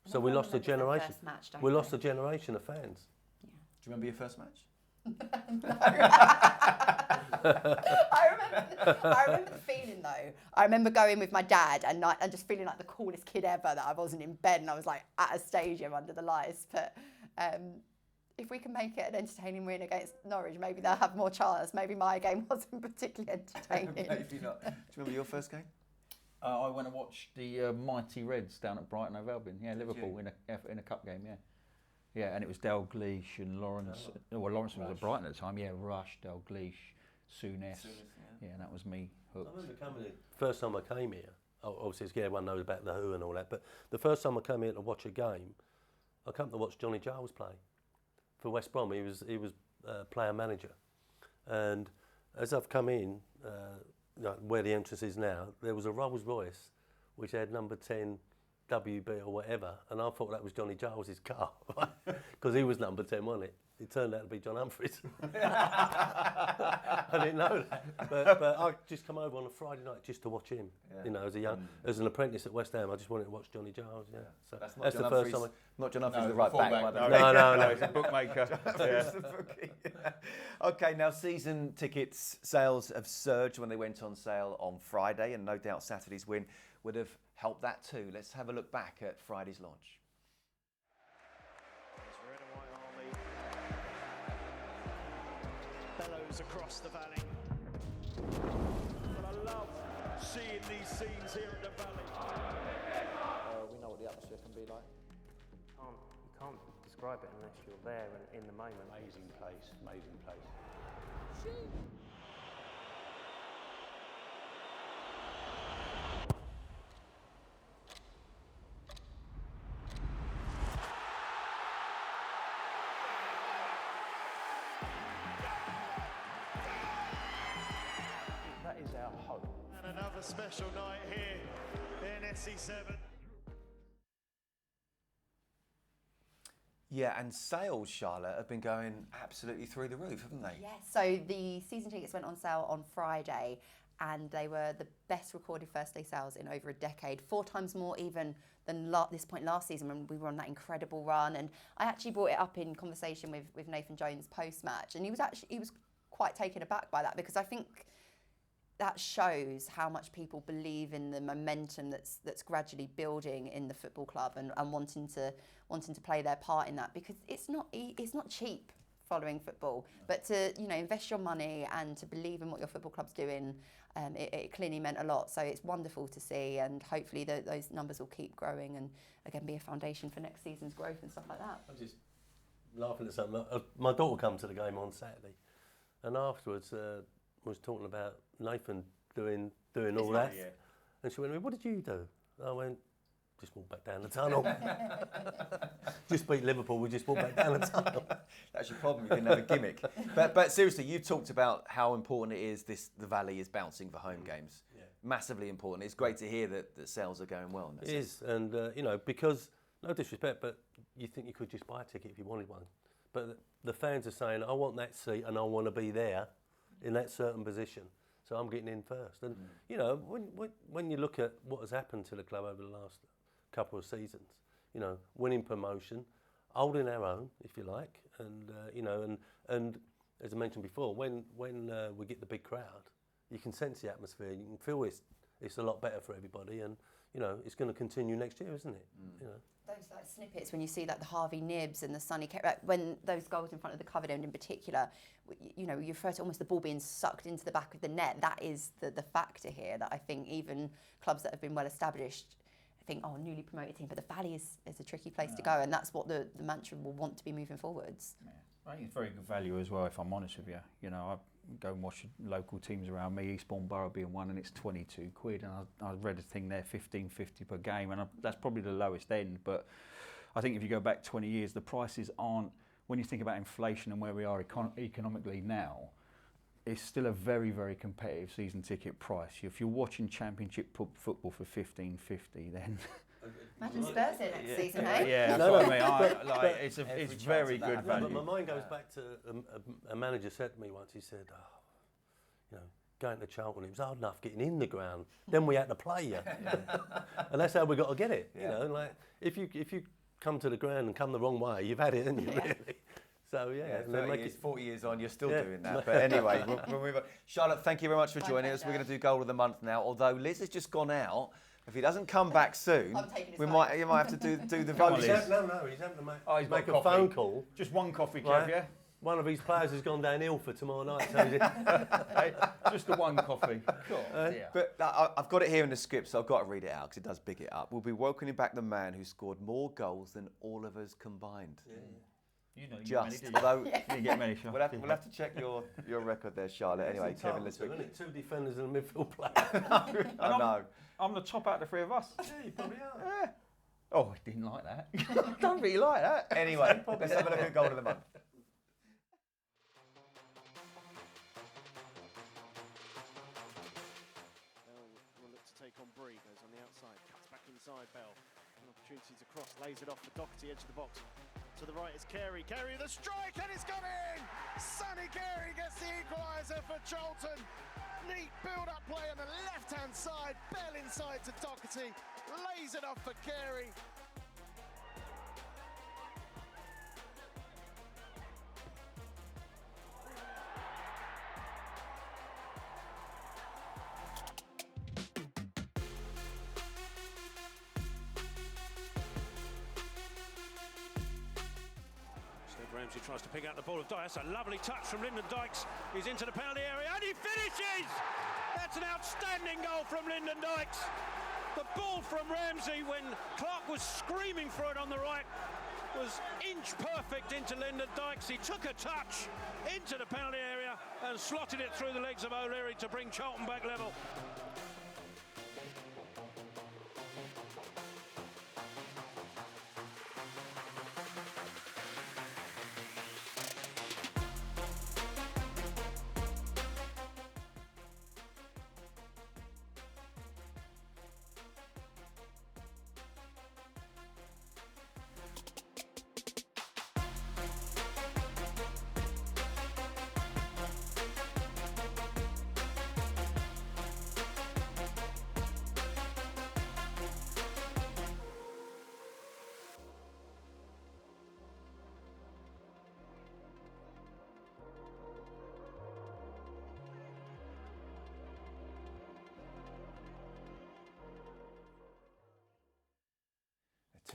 So we lost a generation. We lost a generation of fans. Do you remember your first match? I remember the feeling though. I remember going with my dad and just feeling like the coolest kid ever, that I wasn't in bed and I was like at a stadium under the lights. But if we can make it an entertaining win against Norwich, maybe they'll have more chance. Maybe my game wasn't particularly entertaining. Maybe not. Do you remember your first game? I went and watched the Mighty Reds down at Brighton Hove Albion. Yeah, Liverpool in a cup game. Yeah, yeah, and it was Dalglish and Lawrence. Well, Lawrence was at Brighton at the time. Yeah, Rush, Dalglish, Souness. Yeah, and that was me hooked. I remember coming in. First time I came here, obviously everyone knows about the Who and all that, but the first time I came here to watch a game, I came to watch Johnny Giles play for West Brom. He was player manager, and as I've come in, where the entrance is now, there was a Rolls Royce which had number 10 WB or whatever, and I thought that was Johnny Giles' car, because he was number 10, wasn't it? It turned out to be John Humphreys. I didn't know that, but I just come over on a Friday night just to watch him. You know, as an apprentice at West Ham, I just wanted to watch Johnny Giles. Yeah, so that's the first time. Not John Humphreys, the right back. By the way. No, he's a bookmaker. Okay, now season tickets sales have surged when they went on sale on Friday, and no doubt Saturday's win would have helped that too. Let's have a look back at Friday's launch. Bellows across the valley. But I love seeing these scenes here at the valley. We know what the atmosphere can be like. You can't describe it unless you're there and in the moment. Amazing place, amazing place. That is our hope. And another special night here in SC7. Yeah, and sales, Charlotte, have been going absolutely through the roof, haven't they? Yes, so the season tickets went on sale on Friday, and they were the best recorded first day sales in over a decade, 4 times more even than this point last season when we were on that incredible run. And I actually brought it up in conversation with Nathan Jones post-match, and he was quite taken aback by that, because I think that shows how much people believe in the momentum that's gradually building in the football club, and wanting to play their part in that, because it's not cheap following football, but to invest your money and to believe in what your football club's doing, it clearly meant a lot. So it's wonderful to see, and hopefully those numbers will keep growing and again be a foundation for next season's growth and stuff like that. I'm just laughing at something. My daughter come to the game on Saturday, and afterwards was talking about Nathan doing all that, and she went, "What did you do?" I went, "Just walk back down the tunnel." Just beat Liverpool, we just walk back down the tunnel. That's your problem, you didn't have a gimmick. But seriously, you talked about how important it is the Valley is bouncing for home games. Yeah. Massively important. It's great to hear that the sales are going well. It is, and because, no disrespect, but you think you could just buy a ticket if you wanted one. But the fans are saying, "I want that seat and I want to be there in that certain position. So I'm getting in first." And when you look at what has happened to the club over the last couple of seasons, winning promotion, holding our own, if you like, and and as I mentioned before, when we get the big crowd, you can sense the atmosphere. You can feel it's a lot better for everybody, and it's going to continue next year, isn't it? Those snippets when you see the Harvey Nibs and the Sonny when those goals in front of the covered end in particular, you refer to almost the ball being sucked into the back of the net. That is the factor here that I think even clubs that have been well established think, oh, newly promoted team, but the Valley is a tricky place to go, and that's what the mantra will want to be moving forwards. Yeah. I think it's very good value as well, if I'm honest with you. You know, I go and watch local teams around me, Eastbourne Borough being one, and it's 22 quid, and I read a thing there, 15.50 per game, and that's probably the lowest end, but I think if you go back 20 years, the prices aren't, when you think about inflation and where we are economically now, it's still a very, very competitive season ticket price. If you're watching Championship football for 15.50, then... Imagine Spurs here next season, hey? Yeah, that's what I mean. It's very good value. But my mind goes back to a manager said to me once, he said, you know, going to Charlton, it was hard enough getting in the ground, then we had to play you. And that's how we got to get it. You know, like, if you come to the ground and come the wrong way, you've had it, haven't you, really? So, yeah. 40 years on, you're still doing that. But anyway, we'll move on. Charlotte, thank you very much for joining us. We're going to do Goal of the Month now, although Liz has just gone out. If he doesn't come back soon, you might have to do the voting. He's having to make a phone call. Just one coffee, Kev, Right. yeah? One of his players has gone downhill for tomorrow night. So Just the one coffee. But I've got it here in the script, so I've got to read it out because it does big it up. We'll be welcoming back the man who scored more goals than all of us combined. Yeah. You know, Although you didn't get many shots. we'll have to check your record there, Charlotte. Anyway, Kevin Lisbie. Two defenders and a midfield player. I know. I'm the top out of the three of us. Yeah, you probably are. Yeah. Oh, I didn't like that. Don't really like that. Anyway, let's have a look at Goal of the Month. Will look to take on Bree, goes on the outside, cuts back inside, Bell. An opportunity to cross, lays it off for Doherty, edge of the box. To the right is Carey, Carey the strike, and it's gone in! Sonny Carey gets the equaliser for Charlton. Neat build-up play on the left-hand side, Bell inside to Doherty, lays it off for Carey. Ramsey tries to pick out the ball of Dykes. A lovely touch from Lyndon Dykes. He's into the penalty area and he finishes! That's an outstanding goal from Lyndon Dykes. The ball from Ramsey when Clark was screaming for it on the right was inch perfect into Lyndon Dykes. He took a touch into the penalty area and slotted it through the legs of O'Leary to bring Charlton back level.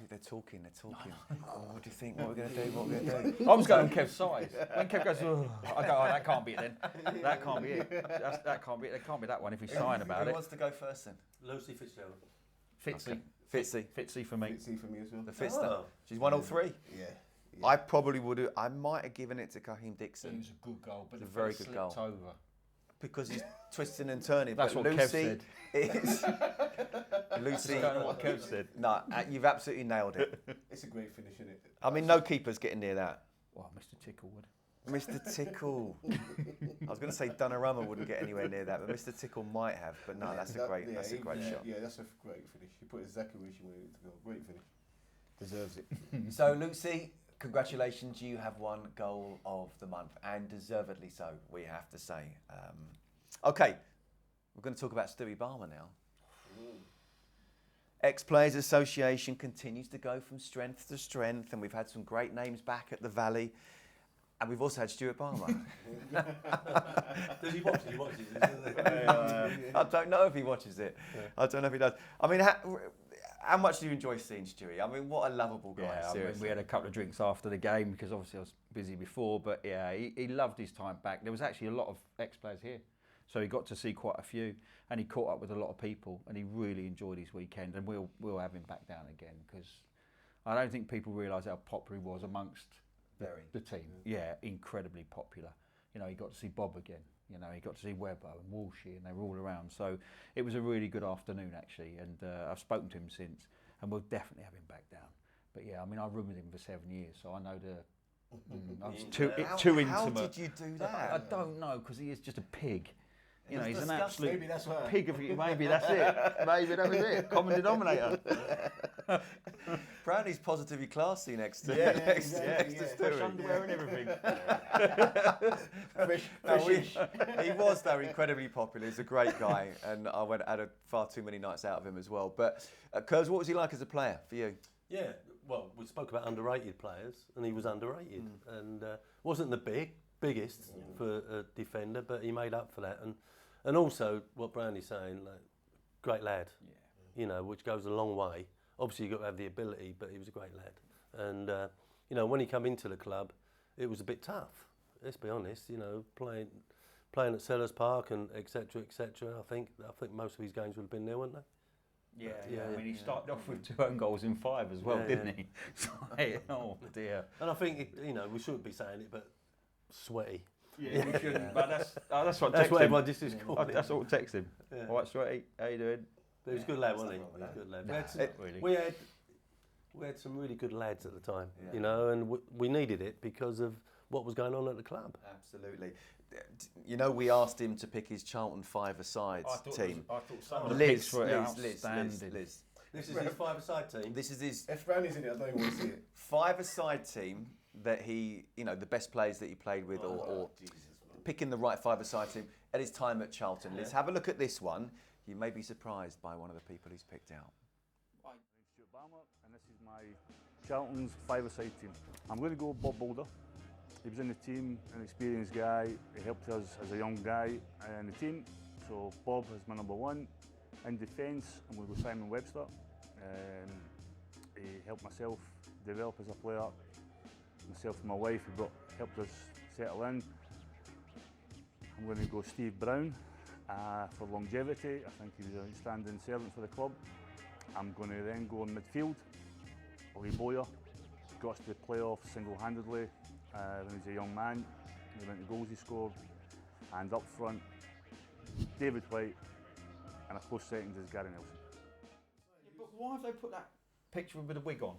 They're talking. Oh, what do you think? What we're going to do? I was going on Kev's side. When Kev goes, oh, I go, oh, that can't be it then. That can't be it. That can't be it. It can't be that one if he's sighing about Who it. wants to go first then? Lucy Fitzgerald. Fitzy. Fitzy. Fitzy for me. Fitzy for me as well. The Fitster. She's won all three. Yeah. I probably would have. I might have given it to Kaheem Dixon. It was a good goal, but It's a very good goal. over. Because he's twisting and turning. That's but what Lucy Kev said. Is Lucy. I don't know what Kev said. No, you've absolutely nailed it. It's a great finish, isn't it? I mean, no keeper's getting near that. Well, Mr. Tickle would. Mr. Tickle. I was going to say Donnarumma wouldn't get anywhere near that, but Mr. Tickle might have. But no, that's a great shot. Yeah, that's a great finish. You put exactly where you wanted it to go. Great finish. Deserves it. So, Lucy, congratulations. You have won Goal of the Month, and deservedly so, we have to say. Okay, we're going to talk about Stewie Barmer now. Ex-Players Association continues to go from strength to strength, and we've had some great names back at the Valley. And we've also had Stuart Barmer. Does he watch it? He watches it. I don't know if he watches it. Yeah. I don't know if he does. I mean, how much do you enjoy seeing Stewie? I mean, what a lovable guy, yeah, seriously. I mean, we had a couple of drinks after the game because obviously I was busy before, but yeah, he loved his time back. There was actually a lot of ex-players here. So he got to see quite a few, and he caught up with a lot of people, and he really enjoyed his weekend. And we'll have him back down again, because I don't think people realise how popular he was amongst the team. Yeah, incredibly popular. You know, he got to see Bob again. You know, he got to see Webber and Walshy, and they were all around. So it was a really good afternoon, actually. And I've spoken to him since, and we'll definitely have him back down. But yeah, I mean, I roomed with him for 7 years, so I know I was too intimate. How did you do that? I don't know, because he is just a pig. You know, he's an disgusting. absolute Maybe that's why. pig of maybe that's it. Maybe that was it. Common denominator. Brownie's positively classy next to Fresh Stewie. underwear and everything. He was though incredibly popular. He's a great guy, and I had far too many nights out of him as well. But Curbs, what was he like as a player for you? Yeah, well, we spoke about underrated players, and he was underrated, and wasn't the biggest for a defender, but he made up for that, and also what Brownie's saying, like, great lad, you know, which goes a long way. Obviously, you've got to have the ability, but he was a great lad, and you know, when he came into the club, it was a bit tough. Let's be honest, you know, playing at Sellers Park and etc. I think most of his games would have been there, wouldn't they? Yeah. I mean, he started off with 2 own goals in 5 as well, didn't he? So, oh dear. And I think you know, we shouldn't be saying it, but sweaty. Yeah, we shouldn't. But that's what everyone just is calling. That's what text him. All right, Sweaty, how you doing? But he was a good lad, wasn't he? He was a good lad. We had some really good lads at the time, you know, and we needed it because of what was going on at the club. Absolutely. You know, we asked him to pick his Charlton 5-a-side team. I thought some of the picks were Liz. This is his 5-a-side team. This is his If Brownie's in it, I don't even want to see it. 5-a-side team that he, you know, the best players that he played with, or picking the right 5-a-side team at his time at Charlton. Let's have a look at this one. You may be surprised by one of the people he's picked out. My name's Stuart Barmer, and this is my Charlton's 5-a-side team. I'm going to go Bob Boulder. He was in the team, an experienced guy. He helped us as a young guy in the team. So Bob is my number 1. In defence, I'm going to go Simon Webster. He helped myself develop as a player. Myself and my wife helped us settle in. I'm going to go Steve Brown for longevity. I think he was an outstanding servant for the club. I'm going to then go in midfield. Lee Boyer got us to the playoffs single-handedly when he was a young man. The amount of goals he scored. And up front, David White, and a close second is Gary Nelson. Yeah, but why have they put that picture with a wig on?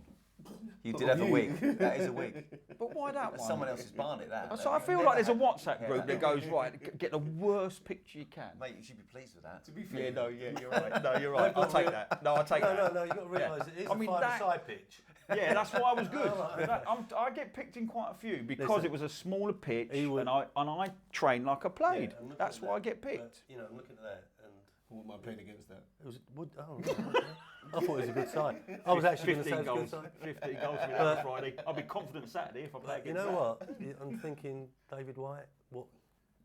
You did have a wig. That is a wig. But why that That's one? someone else's barnet, that. So I feel like there's a WhatsApp group that goes, right, get the worst picture you can. Mate, you should be pleased with that. To be fair, You're right. No, you're right. I'll take that. No, I'll take that. No, you've got to realise it is I mean, a 5-a-side pitch. Yeah, that's why I was good. I get picked in quite a few because it was a smaller pitch, and I trained like I played. Yeah, that's why I get picked. You know, I'm looking at that, and I wouldn't mind playing against that. it was I thought it was a good side. I was actually going to say it was a good side. 15 goals for me on Friday. I'll be confident Saturday if I play You against know that. what? I'm thinking David White, what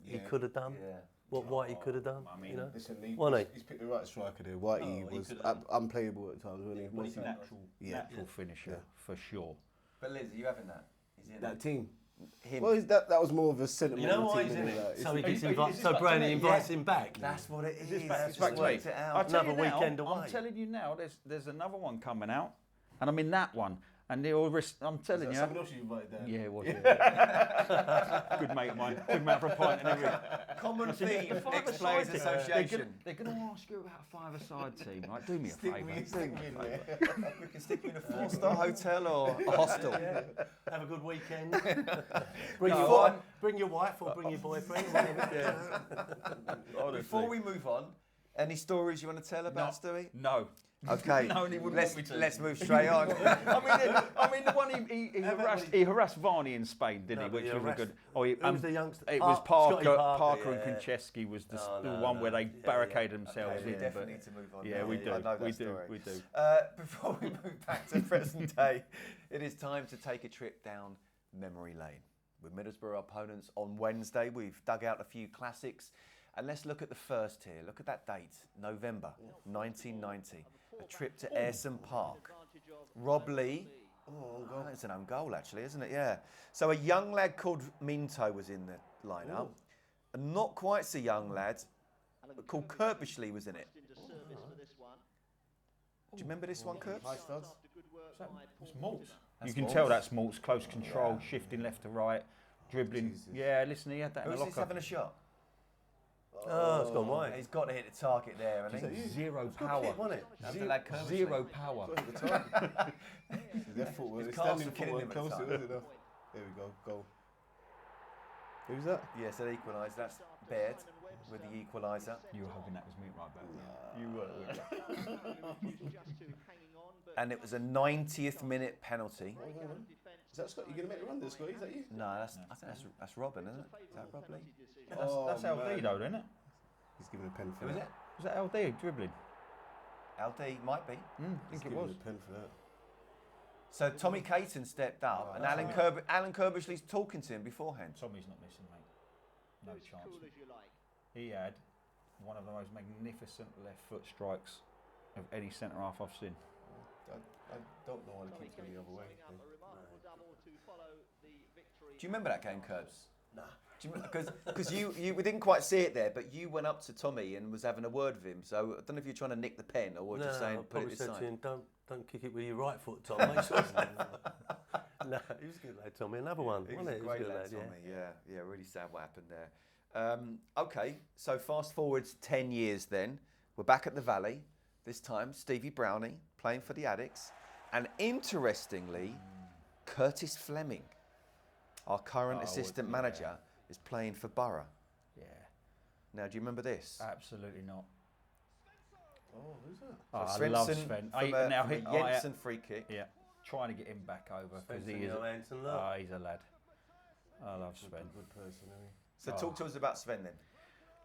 he could have done. Yeah. What Whitey could have done. I mean, you know? Listen, he's picked the right striker there. Whitey he was could've- unplayable at times, wasn't he? He's a natural finisher for sure. But Liz, are you having that? Is he in That team. Him. Well, that was more of a sentimental You know why team. he's in than it? that. So he It's- gets invited. So Brownie invites him back. That's what it is. It's Just worked it I'll out. tell you Another now, weekend away. I'm telling you now, there's another one coming out, and I'm in that one. And they all I'm telling you. Someone else you invited down. Yeah, it was. Yeah. Good mate of mine. Good man for a pint and everything. Common theme, The five-a-side ex-players team. association. They're going to ask you about a 5-a-side team. Like, do me a Stick favour. me in there. We can stick you in a 4-star hotel or a hostel. Have a good weekend. No, bring your wife or bring your boyfriend. Before we move on, any stories you want to tell about Stewie? No. Okay, No, and he wouldn't want me to. let's move straight on. I mean, the one he harassed Varney in Spain, didn't he? but Which he was a good. Who was the youngster? It was Scotty Parker and yeah. Konchesky was the No, one where they yeah, barricaded themselves We in. definitely but need to move on. yeah, now. we I do. know that We do. story. We do. Before we move back to present day, it is time to take a trip down memory lane. With Middlesbrough opponents on Wednesday, we've dug out a few classics. And let's look at the first here. Look at that date, November 1990. A trip to Ayresome Park. Rob Lee. Oh, it's an own goal, actually, isn't it? Yeah. So a young lad called Minto was in the lineup. a not quite so young lad called Curbishley was in it. Do you remember this one, Curbs? High studs. It's Maltz. You can tell that's Maltz. Close control, shifting left to right, dribbling. Jesus. Yeah, listen, he had that in Who's the this locker. having a shot? Oh, it's gone wide. He's got to hit the target there, hasn't he? Zero Good power. kick, wasn't it? That's the lad Curbishley. Zero power. Their footwork, His they're calves standing were killing footwork him at the close to time. it, wasn't it? There we go, goal. Who's that? Yes, that equalised. That's Baird with the equaliser. You were hoping that was me right back there. You were. And it was a 90th minute penalty. Is that Scott? You going to make the run there, Scott? Is that you? No, I think that's Robin, isn't it? Is that Rob Lee? That's LD though, isn't it? He's giving a pen for Who is that. it? Was that LD dribbling? LD might be. I He's think it giving was. a pen for that. So Tommy Caton stepped up, and Alan Curbishley's talking to him beforehand. Tommy's not missing, mate. No chance. He had one of the most magnificent left foot strikes of any centre half I've seen. I don't know why they keep going the other way. Do you remember that game, Curbs? Nah. Because you we didn't quite see it there, but you went up to Tommy and was having a word with him. So I don't know if you're trying to nick the pen or just saying I put it probably this said side. to him, don't kick it with your right foot, Tom. Make sure it's no, he was a good lad, Tommy. Another one, He was wasn't a it? great He was a lad, good Tommy. Yeah, really sad what happened there. Okay, so fast forward 10 years then. We're back at the Valley. This time, Stevie Brownie playing for the Addicts. And interestingly, Curtis Fleming, our current assistant manager, is playing for Borough. Yeah. Now, do you remember this? Absolutely not. Oh, who's that? I love Svensson Sven. from a Jensen free kick. Yeah, trying to get him back over because he Svensson, is. Johansson, look. He's a lad. I love Sven. Good person, isn't he? So talk to us about Sven then.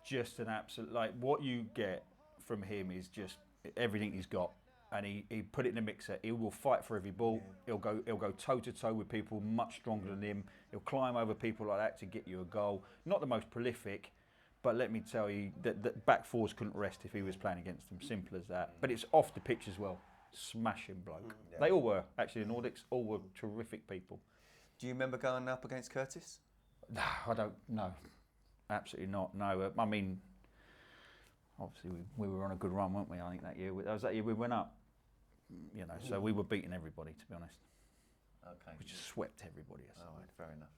Just an absolute, like, what you get from him is just everything he's got, and he put it in the mixer. He will fight for every ball. He'll go toe to toe with people much stronger than him. He'll climb over people like that to get you a goal. Not the most prolific, but let me tell you that back fours couldn't rest if he was playing against them. Simple as that. But it's off the pitch as well. Smashing bloke. Yeah. They all were actually. The Nordics all were terrific people. Do you remember going up against Curtis? No, I don't. No, absolutely not. No, I mean, obviously we were on a good run, weren't we? I think that year. That was that year we went up. You know, so we were beating everybody, to be honest. Okay. We just swept everybody. All right, fair enough.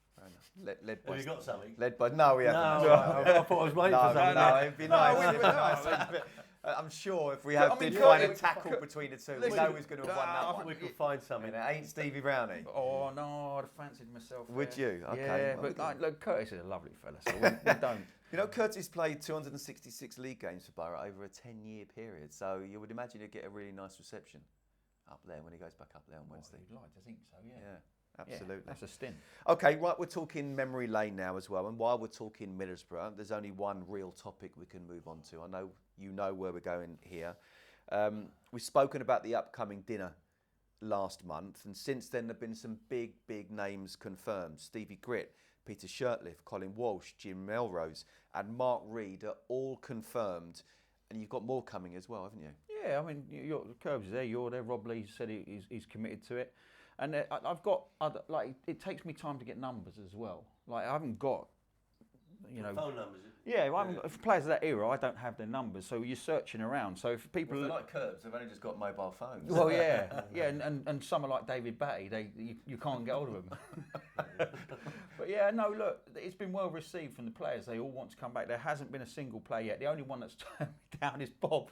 Led by Have you got something? Led by no, we haven't. No, I thought I was waiting for something. No, it'd be nice. It'd be nice. I'm sure if we did find a tackle between the two, we know who's going to have won that I one. think we could find something. It ain't Stevie Brownie. Oh no, I'd have fancied myself. Would there. you? Okay. Yeah, but like, look, Curtis is a lovely fella, so we don't. You know, Curtis played 266 league games for Borough over a 10-year period, so you would imagine he'd get a really nice reception up there when he goes back up there on Wednesday. You'd like to think so, yeah. Yeah, absolutely. Yeah, that's a stint. Okay, right, we're talking memory lane now as well, and while we're talking Middlesbrough, there's only one real topic we can move on to. I know you know where we're going here. We've spoken about the upcoming dinner last month, and since then there have been some big names confirmed. Stevie Gritt, Peter Shirtliff, Colin Walsh, Jim Melrose and Mark Reed are all confirmed, and you've got more coming as well, haven't you? Yeah, I mean, your Curbs is there, you're there. Rob Lee said he's committed to it, and I've got other, like, it takes me time to get numbers as well. Like, I haven't got, you know, Phone numbers. yeah, I haven't got, for players of that era, I don't have their numbers, so you're searching around. So if people Well, they're like Curbs, they've only just got mobile phones. well, yeah, and someone like David Batty, you can't get hold of them. But yeah, no, look, it's been well received from the players. They all want to come back. There hasn't been a single player yet. The only one that's turned me down is Bob.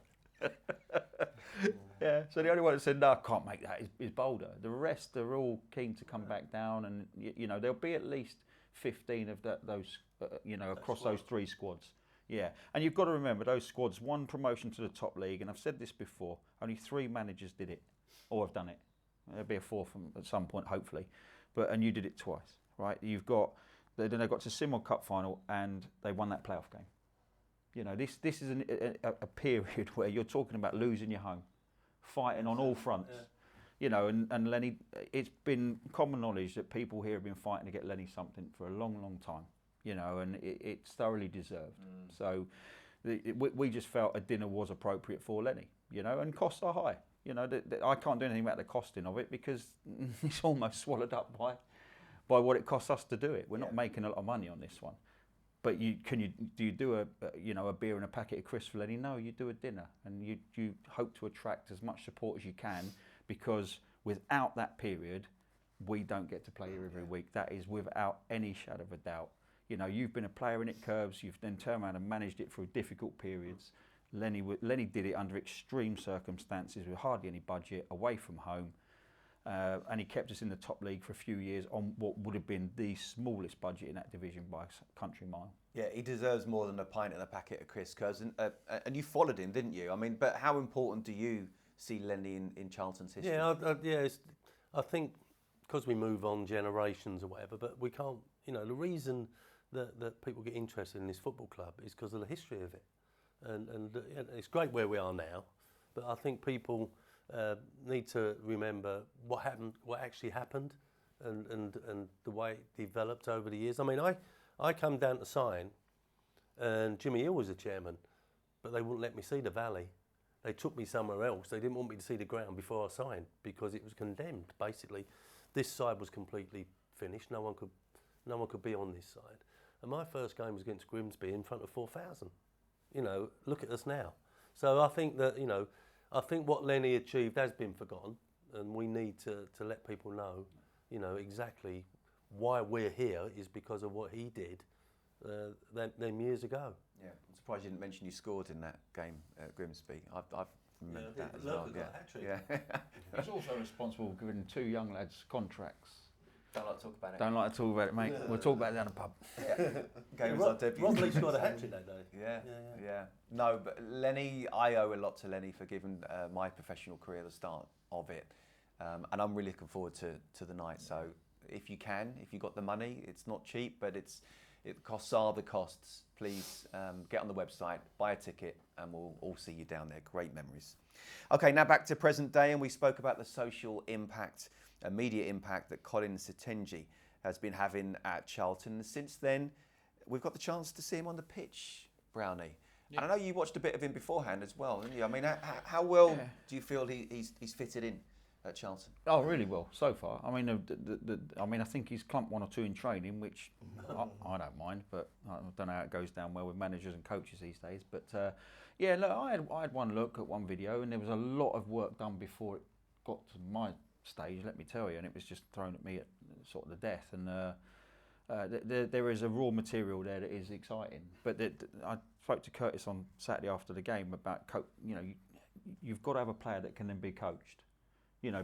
Yeah, so the only one that said no, I can't make that is Boulder. The rest are all keen to come back down, and you know there'll be at least 15 of those, you know, across those three squads. Yeah, and you've got to remember those squads won promotion to the top league, and I've said this before. Only 3 managers did it, or have done it. There'll be a 4th at some point, hopefully, and you did it twice, right? You've got then they got to Simon Cup final, and they won that playoff game. You know, this is a period where you're talking about losing your home, fighting on all fronts. Yeah. You know, and Lenny, it's been common knowledge that people here have been fighting to get Lenny something for a long time. You know, and it's thoroughly deserved. So we just felt a dinner was appropriate for Lenny. You know, and costs are high. You know, I can't do anything about the costing of it because it's almost swallowed up by what it costs us to do it. We're not making a lot of money on this one. But do you do a beer and a packet of crisps for Lenny? No, you do a dinner, and you hope to attract as much support as you can, because without that period, we don't get to play here every week. That is without any shadow of a doubt. You know, you've been a player in it, Curbs. You've then turned around and managed it through difficult periods. Lenny did it under extreme circumstances with hardly any budget, away from home. And he kept us in the top league for a few years on what would have been the smallest budget in that division by a country mile. Yeah, he deserves more than a pint and a packet of crisps, Curbs. And you followed him, didn't you? I mean, but how important do you see Lenny in Charlton's history? Yeah, I think because we move on generations or whatever, but we can't, the reason that people get interested in this football club is because of the history of it. And it's great where we are now, but I think people need to remember what actually happened, and the way it developed over the years. I mean, I come down to sign, and Jimmy Hill was the chairman, but they wouldn't let me see the valley. They took me somewhere else. They didn't want me to see the ground before I signed because it was condemned. Basically, this side was completely finished. No one could be on this side. And my first game was against Grimsby in front of 4,000. Look at us now. So I think that, I think what Lenny achieved has been forgotten, and we need to let people know, exactly why we're here is because of what he did them years ago. Yeah, I'm surprised you didn't mention you scored in that game at Grimsby. I've remembered that as well. Yeah. He's also responsible for giving 2 young lads contracts. Don't like to talk about it. Don't like to talk about it, mate. We'll talk about it down the pub. Game was our debut. Rob Lee scored a hat-trick that day. Yeah. No, but Lenny, I owe a lot to Lenny for giving my professional career the start of it. And I'm really looking forward to the night. So if you've got the money, it's not cheap, but it costs are the costs. Please get on the website, buy a ticket, and we'll all see you down there. Great memories. Okay, now back to present day, and we spoke about the social impact, media impact that Colin Sitenji has been having at Charlton. Since then, we've got the chance to see him on the pitch, Brownie. Yeah. And I know you watched a bit of him beforehand as well, didn't you? I mean, how well do you feel he's fitted in at Charlton? Oh, really well so far. I mean, I think he's clumped 1 or 2 in training, which I don't mind, but I don't know how it goes down well with managers and coaches these days. But look, I had one look at one video, and there was a lot of work done before it got to my stage, let me tell you, and it was just thrown at me at sort of the death. And there is a raw material there that is exciting. But I spoke to Curtis on Saturday after the game about, you've got to have a player that can then be coached.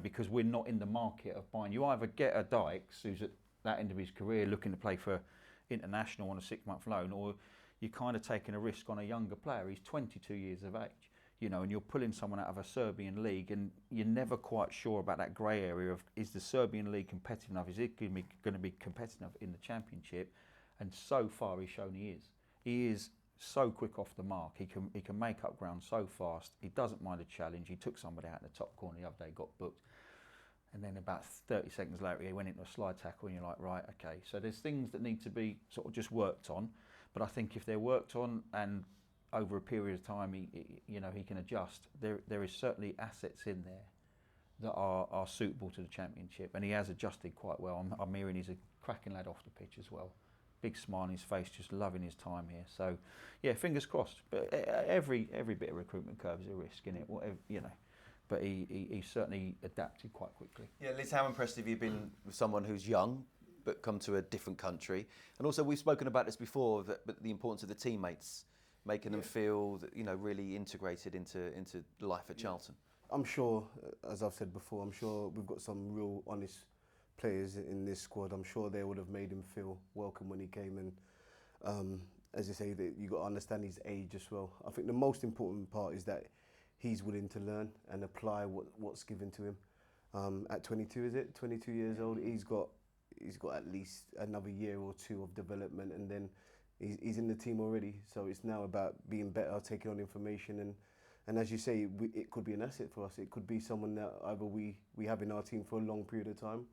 Because we're not in the market of buying. You either get a Dykes who's at that end of his career looking to play for international on a 6-month loan, or you're kind of taking a risk on a younger player. He's 22 years of age, and you're pulling someone out of a Serbian league, and you're never quite sure about that grey area of, is the Serbian league competitive enough? Is it going to be competitive enough in the Championship? And so far, he's shown he is. He is so quick off the mark. He can make up ground so fast. He doesn't mind a challenge. He took somebody out in the top corner the other day, got booked, and then about 30 seconds later he went into a slide tackle, and you're like, right, okay. So there's things that need to be sort of just worked on, but I think if they're worked on and over a period of time he can adjust, there is certainly assets in there that are suitable to the Championship, and he has adjusted quite well. I'm hearing he's a cracking lad off the pitch as well. Big smile on his face, just loving his time here. So, yeah, fingers crossed. But every bit of recruitment curve is a risk, isn't it? Whatever, But he certainly adapted quite quickly. Yeah, Liz, how impressed have you been with someone who's young but come to a different country? And also, we've spoken about this before, but the importance of the teammates, making them feel that, really integrated into life at Charlton. I'm sure, as I've said before, I'm sure we've got some real honest players in this squad. I'm sure they would have made him feel welcome when he came, and as you say, that you got to understand his age as well. I think the most important part is that he's willing to learn and apply what's given to him. At 22, is it 22 years old? He's got at least another year or 2 of development, and then he's in the team already. So it's now about being better, taking on information, and as you say, it could be an asset for us. It could be someone that either we have in our team for a long period of time,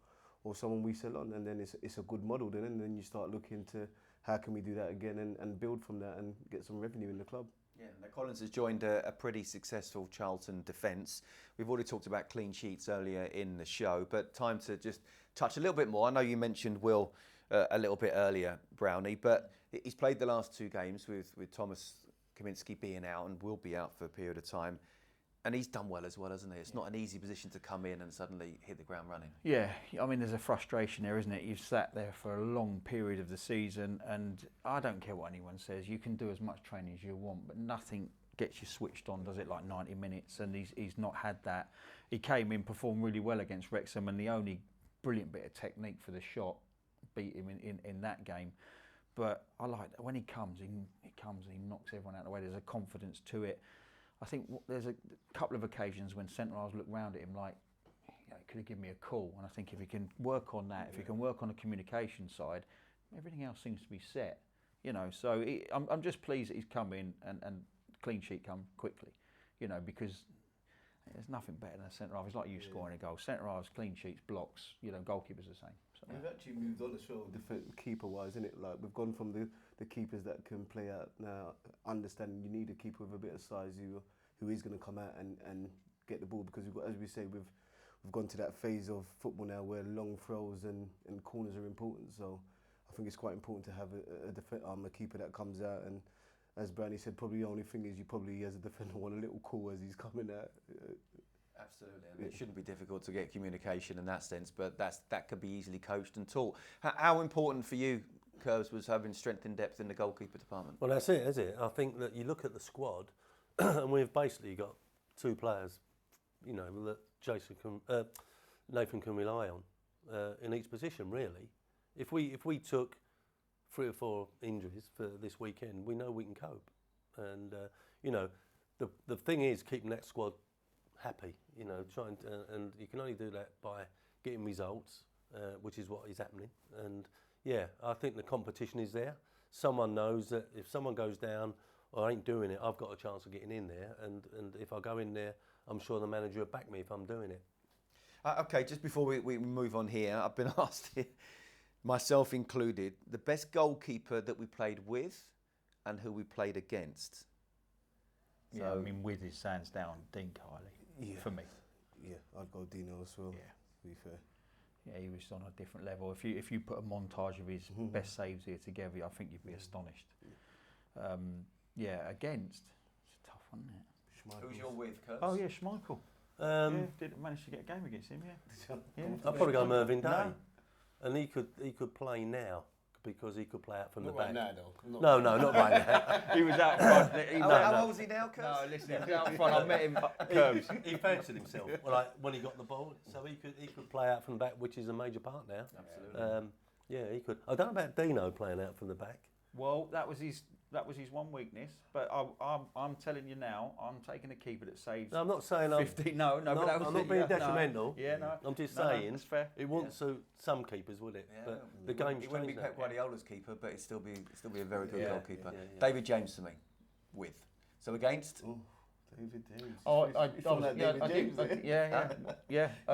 or someone we sell on, and then it's a good model then, and then you start looking to how can we do that again and build from that and get some revenue in the club. Yeah, now Collins has joined a pretty successful Charlton defence. We've already talked about clean sheets earlier in the show, but time to just touch a little bit more. I know you mentioned Will a little bit earlier, Brownie, but He's played the last 2 games with Thomas Kaminski being out and will be out for a period of time. And he's done well as well, hasn't he? It's not an easy position to come in and suddenly hit the ground running. Yeah, I mean, there's a frustration there, isn't it? You've sat there for a long period of the season, and I don't care what anyone says. You can do as much training as you want, but nothing gets you switched on, does it, like 90 minutes? And he's not had that. He came in, performed really well against Wrexham, and the only brilliant bit of technique for the shot beat him in that game. But I like that when he comes, he knocks everyone out of the way. There's a confidence to it. I think there's a couple of occasions when centre-halves look round at him like, could he give me a call? And I think if he can work on that, if he can work on the communication side, everything else seems to be set. So I'm just pleased that he's come in and clean sheet come quickly, because there's nothing better than a centre-half. It's like you scoring a goal. Centre-halves, clean sheets, blocks, goalkeepers the same. So. We've actually moved on as well, keeper-wise, isn't it? Like, we've gone from the keepers that can play out now, understanding you need a keeper with a bit of size who is going to come out and get the ball, because we've got, as we say, we've gone to that phase of football now where long throws and corners are important. So I think it's quite important to have a keeper that comes out, and as Brownie said, probably the only thing is you probably as a defender want a little call as he's coming out. Absolutely, and it shouldn't be difficult to get communication in that sense, but that could be easily coached and taught. How important for you, Curbs, was having strength in depth in the goalkeeper department? Well, that's it, is it? I think that you look at the squad, and we've basically got 2 players, that Nathan can rely on in each position. Really, if we took 3 or 4 injuries for this weekend, we know we can cope. And the thing is keeping that squad happy, trying to, and you can only do that by getting results, which is what is happening. And yeah, I think the competition is there. Someone knows that if someone goes down or ain't doing it, I've got a chance of getting in there. And if I go in there, I'm sure the manager will back me if I'm doing it. Okay, just before we move on here, I've been asked, myself included, the best goalkeeper that we played with and who we played against. Yeah, so, I mean, with his hands down, Dean Kiley, for me. Yeah, I'd go Dino as well, to be fair. Yeah, he was on a different level. If you put a montage of his best saves here together, I think you'd be astonished. Against, it's a tough one, isn't it? Who's your with, Kurt? Oh yeah, Schmeichel. Didn't manage to get a game against him, I'd probably go Mervyn Day. And he could play now because he could play out from the back. Not right now, though. No, not right now. He was out front. How old is he now, Kurt? No, listen, he was out front. I met him Curbs. He fancied himself when he got the ball, so he could play out from the back, which is a major part now. Absolutely. Yeah, he could. I don't know about Dino playing out from the back. Well, that was his one weakness. But I'm telling you now, I'm taking a keeper that saves. No, I'm not saying 50. No, but that was I'm not being detrimental. No. Yeah, no. I'm just saying. That's fair. It wouldn't suit some keepers, would it? Yeah. But the game's He wouldn't be changed Pep now. Guardiola's keeper, but he'd still be a very good goalkeeper. Yeah. David James for me, with. So against. Ooh, David James. Oh,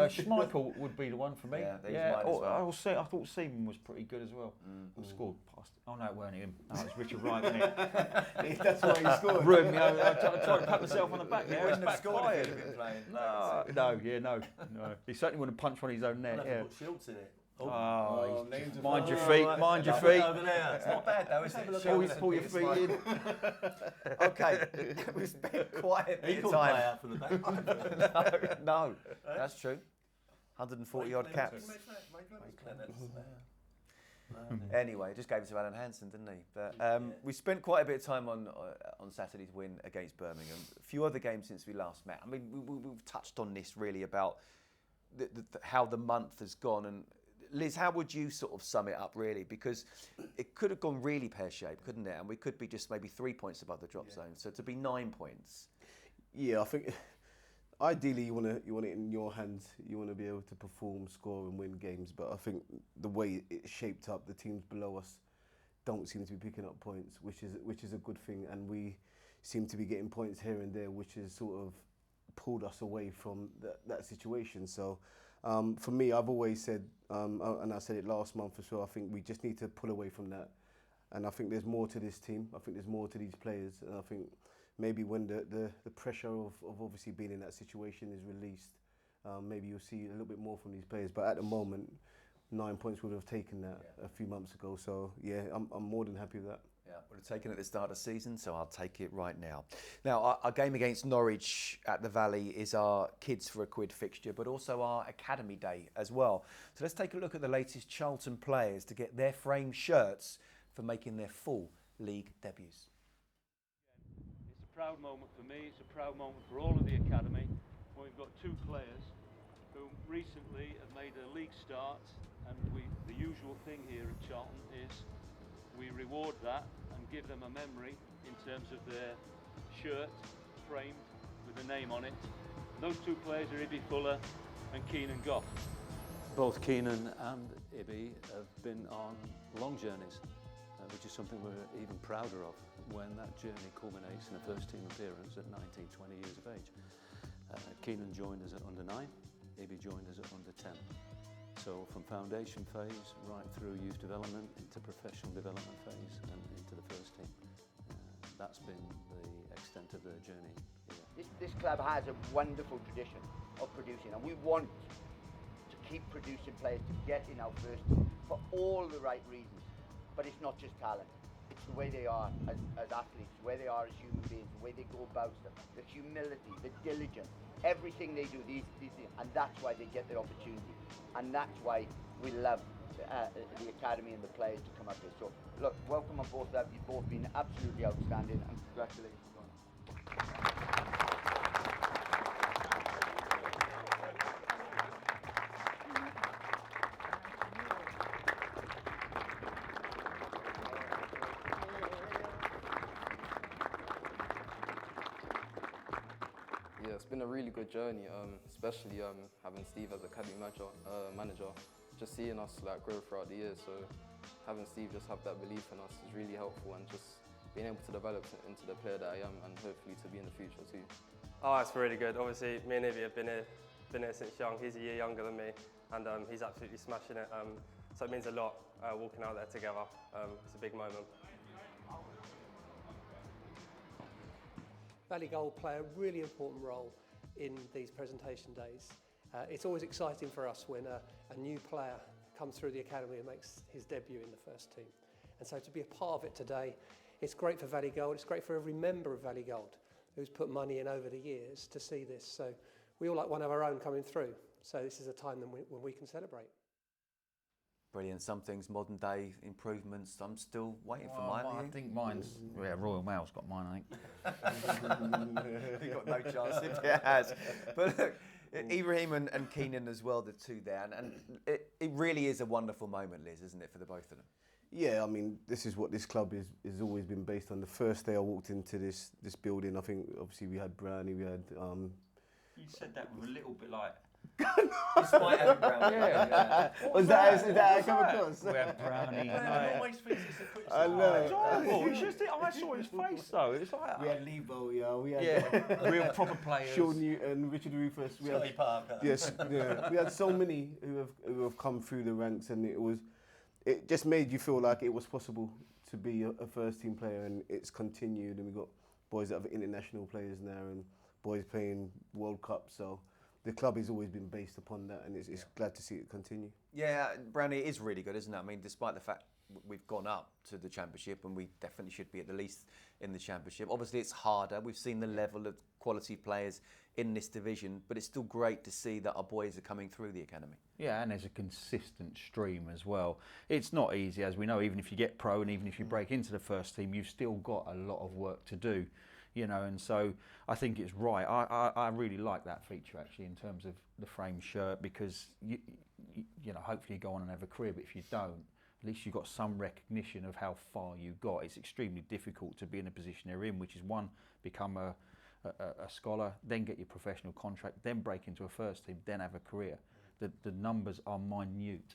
Schmeichel would be the one for me. Yeah, I thought Seaman was pretty good as well. Scored past. Oh no, it weren't him. No, it was Richard Wright, wasn't it? That's why he scored. Ruined me. I tried to pat myself on the back there. It's scored if he'd backfired. been playing. No. He certainly wouldn't punch on his own net. I'll have to put Schultz in it. Mind your feet. Mind your feet. Over there. It's not bad though, is it? Pull your feet in. Okay, we spent quite a bit of time. Play out from the back. No, that's true. 140 odd caps. Anyway, just gave it to Alan Hansen, didn't he? But we spent quite a bit of time on Saturday's win against Birmingham. A few other games since we last met. I mean, we've touched on this really about how the month has gone. And Liz, how would you sort of sum it up really? Because it could have gone really pear-shaped, couldn't it? And we could be just maybe 3 points above the drop zone. So to be 9 points. Yeah, I think ideally you want it in your hands. You want to be able to perform, score and win games. But I think the way it's shaped up, the teams below us don't seem to be picking up points, which is a good thing. And we seem to be getting points here and there, which has sort of pulled us away from that situation. So for me, I've always said, and I said it last month as well, I think we just need to pull away from that. And I think there's more to this team. I think there's more to these players. And I think maybe when the pressure of obviously being in that situation is released, maybe you'll see a little bit more from these players. But at the moment, 9 points would have taken that a few months ago. So yeah, I'm more than happy with that. Yeah, would have taken it at the start of the season, so I'll take it right now. Now, our game against Norwich at the Valley is our Kids for a Quid fixture, but also our Academy Day as well. So let's take a look at the latest Charlton players to get their framed shirts for making their full league debuts. It's a proud moment for me, it's a proud moment for all of the Academy. We've got two players who recently have made a league start, and the usual thing here at Charlton is we reward that and give them a memory in terms of their shirt framed with a name on it. Those two players are Ibby Fuller and Keenan Goff. Both Keenan and Ibby have been on long journeys, which is something we're even prouder of when that journey culminates in a first team appearance at 19, 20 years of age. Keenan joined us at under 9, Ibby joined us at under 10. So from foundation phase right through youth development into professional development phase and into the first team. That's been the extent of their journey here. This club has a wonderful tradition of producing, and we want to keep producing players to get in our first team for all the right reasons. But it's not just talent. It's the way they are as athletes, the way they are as human beings, the way they go about stuff, the humility, the diligence, everything they do, these things, and that's why they get their opportunity. And that's why we love the Academy and the players to come up here. So, look, welcome on both of you. You've both been absolutely outstanding, and congratulations on it. Yeah, it's been a really good journey, especially having Steve as academy manager, just seeing us grow throughout the years. So having Steve just have that belief in us is really helpful, and just being able to develop into the player that I am, and hopefully to be in the future too. Oh, it's really good. Obviously, me and Ibby have been here since young. He's a year younger than me, and he's absolutely smashing it. So it means a lot walking out there together. It's a big moment. Valley Gold play a really important role in these presentation days. It's always exciting for us when a new player comes through the academy and makes his debut in the first team. And so to be a part of it today, it's great for Valley Gold, it's great for every member of Valley Gold who's put money in over the years to see this. So we all like one of our own coming through. So this is a time when we can celebrate. Brilliant. Some things, modern day improvements. I'm still waiting for mine. I think mine's Royal Mail's got mine. I think you've got no chance if it has. But look, Ibrahim and Keenan as well, the two there, and it really is a wonderful moment, Liz, isn't it, for the both of them? Yeah, I mean, this is what this club is always been based on. The first day I walked into this building, I think obviously we had Brownie, we had. You said that with a little bit like. Despite having Brownie. Yeah. Was that how it come across? We had Brownie. Always thinks it's a quick I know. I saw his face though. It's like we had Lebo, we had real proper players. Sean Newton, Richard Rufus. Scotty Parker. Yes, yeah. We had so many who have come through the ranks, and it just made you feel like it was possible to be a first team player, and it's continued. And we got boys that are international players now, and boys playing World Cup. So the club has always been based upon that, and it's glad to see it continue. Yeah, Brownie is really good, isn't it? I mean, despite the fact we've gone up to the Championship, and we definitely should be at the least in the Championship. Obviously, it's harder. We've seen the level of quality players in this division, but it's still great to see that our boys are coming through the academy. Yeah, and there's a consistent stream as well. It's not easy, as we know. Even if you get pro, and even if you break into the first team, you've still got a lot of work to do. You know, and so I think it's right. I really like that feature actually in terms of the frame shirt, because you know, hopefully you go on and have a career, but if you don't, at least you've got some recognition of how far you got. It's extremely difficult to be in a position they're in, which is one, become a scholar, then get your professional contract, then break into a first team, then have a career. The numbers are minute.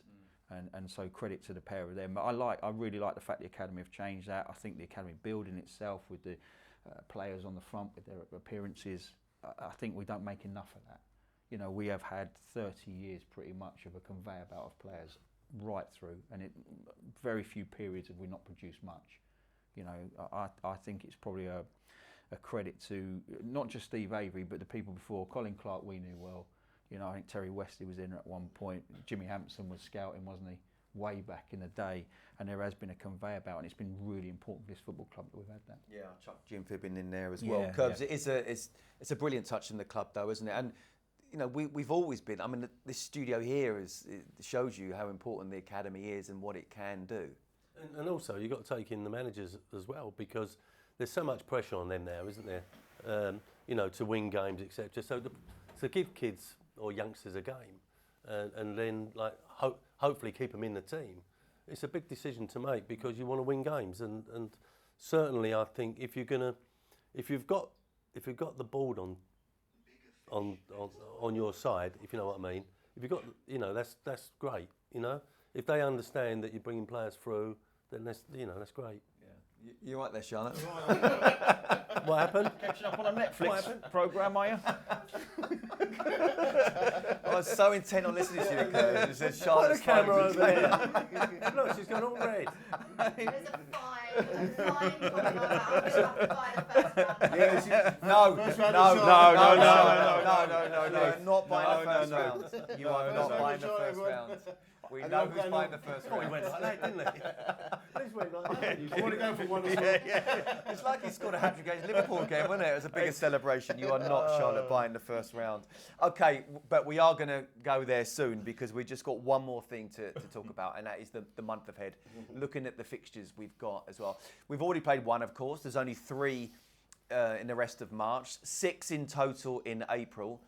And so credit to the pair of them. But I really like the fact the academy have changed that. I think the academy building itself with the players on the front with their appearances, I think we don't make enough of that. You know, we have had 30 years pretty much of a conveyor belt of players right through, and very few periods have we not produced much. You know, I think it's probably a credit to not just Steve Avery, but the people before. Colin Clark we knew well. You know, I think Terry Westley was in at one point. Jimmy Hampson was scouting, wasn't he? Way back in the day, and there has been a conveyor belt, and it's been really important for this football club that we've had that. Yeah, I'll chuck Jim Fibbin in there as well. Curbs, it's a brilliant touch in the club, though, isn't it? And you know, we've always been. I mean, this studio here it shows you how important the academy is and what it can do. And also, you've got to take in the managers as well, because there's so much pressure on them now, isn't there? You know, to win games, etc. So to give kids or youngsters a game, and then like hopefully keep them in the team, it's a big decision to make, because you want to win games. And certainly, I think if you've got the board on your side, if you know what I mean, if you've got, you know, that's great. You know, if they understand that you're bringing players through, then that's great. Yeah, you're right there, Charlotte. What happened? Catching up on a Netflix programme, are you? I was so intent on listening to you, Kurt. You said Charlotte's Put the camera over there. Look, she's gone all red. There's a fine coming on that. I'm going to have to buy the first round. No, not buying the first round. You are not buying the first round. We know who's buying the first round. Oh, he went like that, didn't he? He went like that. I want to go for one as well. It's like he scored a hat-trick against Liverpool game, wasn't it? It was a bigger celebration. You are not, Charlotte, buying the first round. Okay, but we are going to go there soon, because we've just got one more thing to talk about, and that is the month ahead. Looking at the fixtures we've got as well. We've already played one, of course. There's only 3 in the rest of March, 6 in total in April.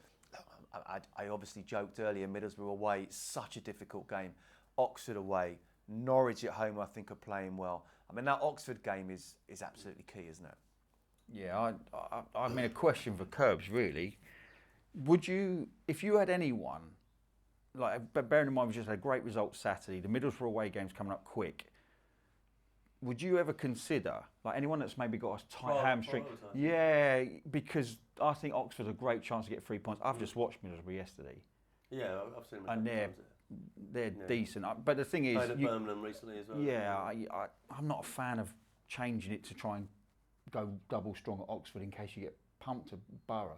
I obviously joked earlier, Middlesbrough away, such a difficult game. Oxford away, Norwich at home, I think, are playing well. I mean, that Oxford game is absolutely key, isn't it? Yeah, I mean, a question for Curbs, really. Would you, if you had anyone, like, bearing in mind we just had a great result Saturday, the Middlesbrough away game's coming up quick, would you ever consider, like, anyone that's maybe got a tight hamstring? Yeah, because I think Oxford's a great chance to get 3 points. I've just watched Middlesbrough yesterday. Yeah, I've seen them. And they're decent. But the thing is, played at Birmingham recently as well. Yeah, I'm not a fan of changing it to try and go double strong at Oxford in case you get pumped at Borough.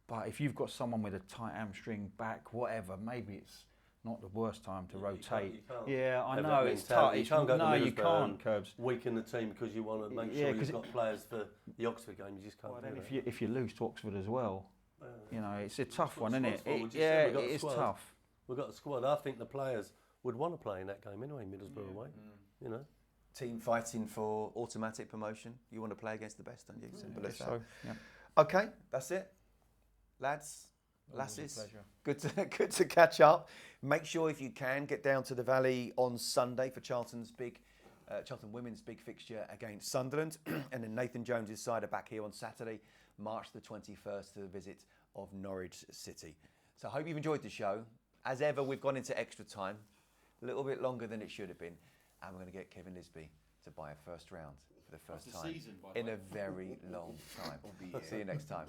But if you've got someone with a tight hamstring, back, whatever, maybe it's not the worst time to rotate. You can't yeah, I have know that it's mentality. tough. You can't go to no, you Middlesbrough can't, and Curbs. weaken the team because you want to make sure you've got players for the Oxford game. You just can't. Well, do then that. if you lose to Oxford as well, you know, it's a tough one, isn't it? It It is tough. We've got a squad. I think the players would want to play in that game anyway, Middlesbrough away. You know, team fighting for automatic promotion. You want to play against the best, don't you? Simple as that. So, yeah. Okay, that's it, lads. Lasses, good to catch up. Make sure, if you can, get down to the Valley on Sunday for Charlton women's big fixture against Sunderland, and then Nathan Jones's side are back here on Saturday, March the 21st, to the visit of Norwich City. So I hope you've enjoyed the show. As ever, we've gone into extra time, a little bit longer than it should have been, and we're going to get Kevin Lisbie to buy a first round for the first time in a very long time. See you next time.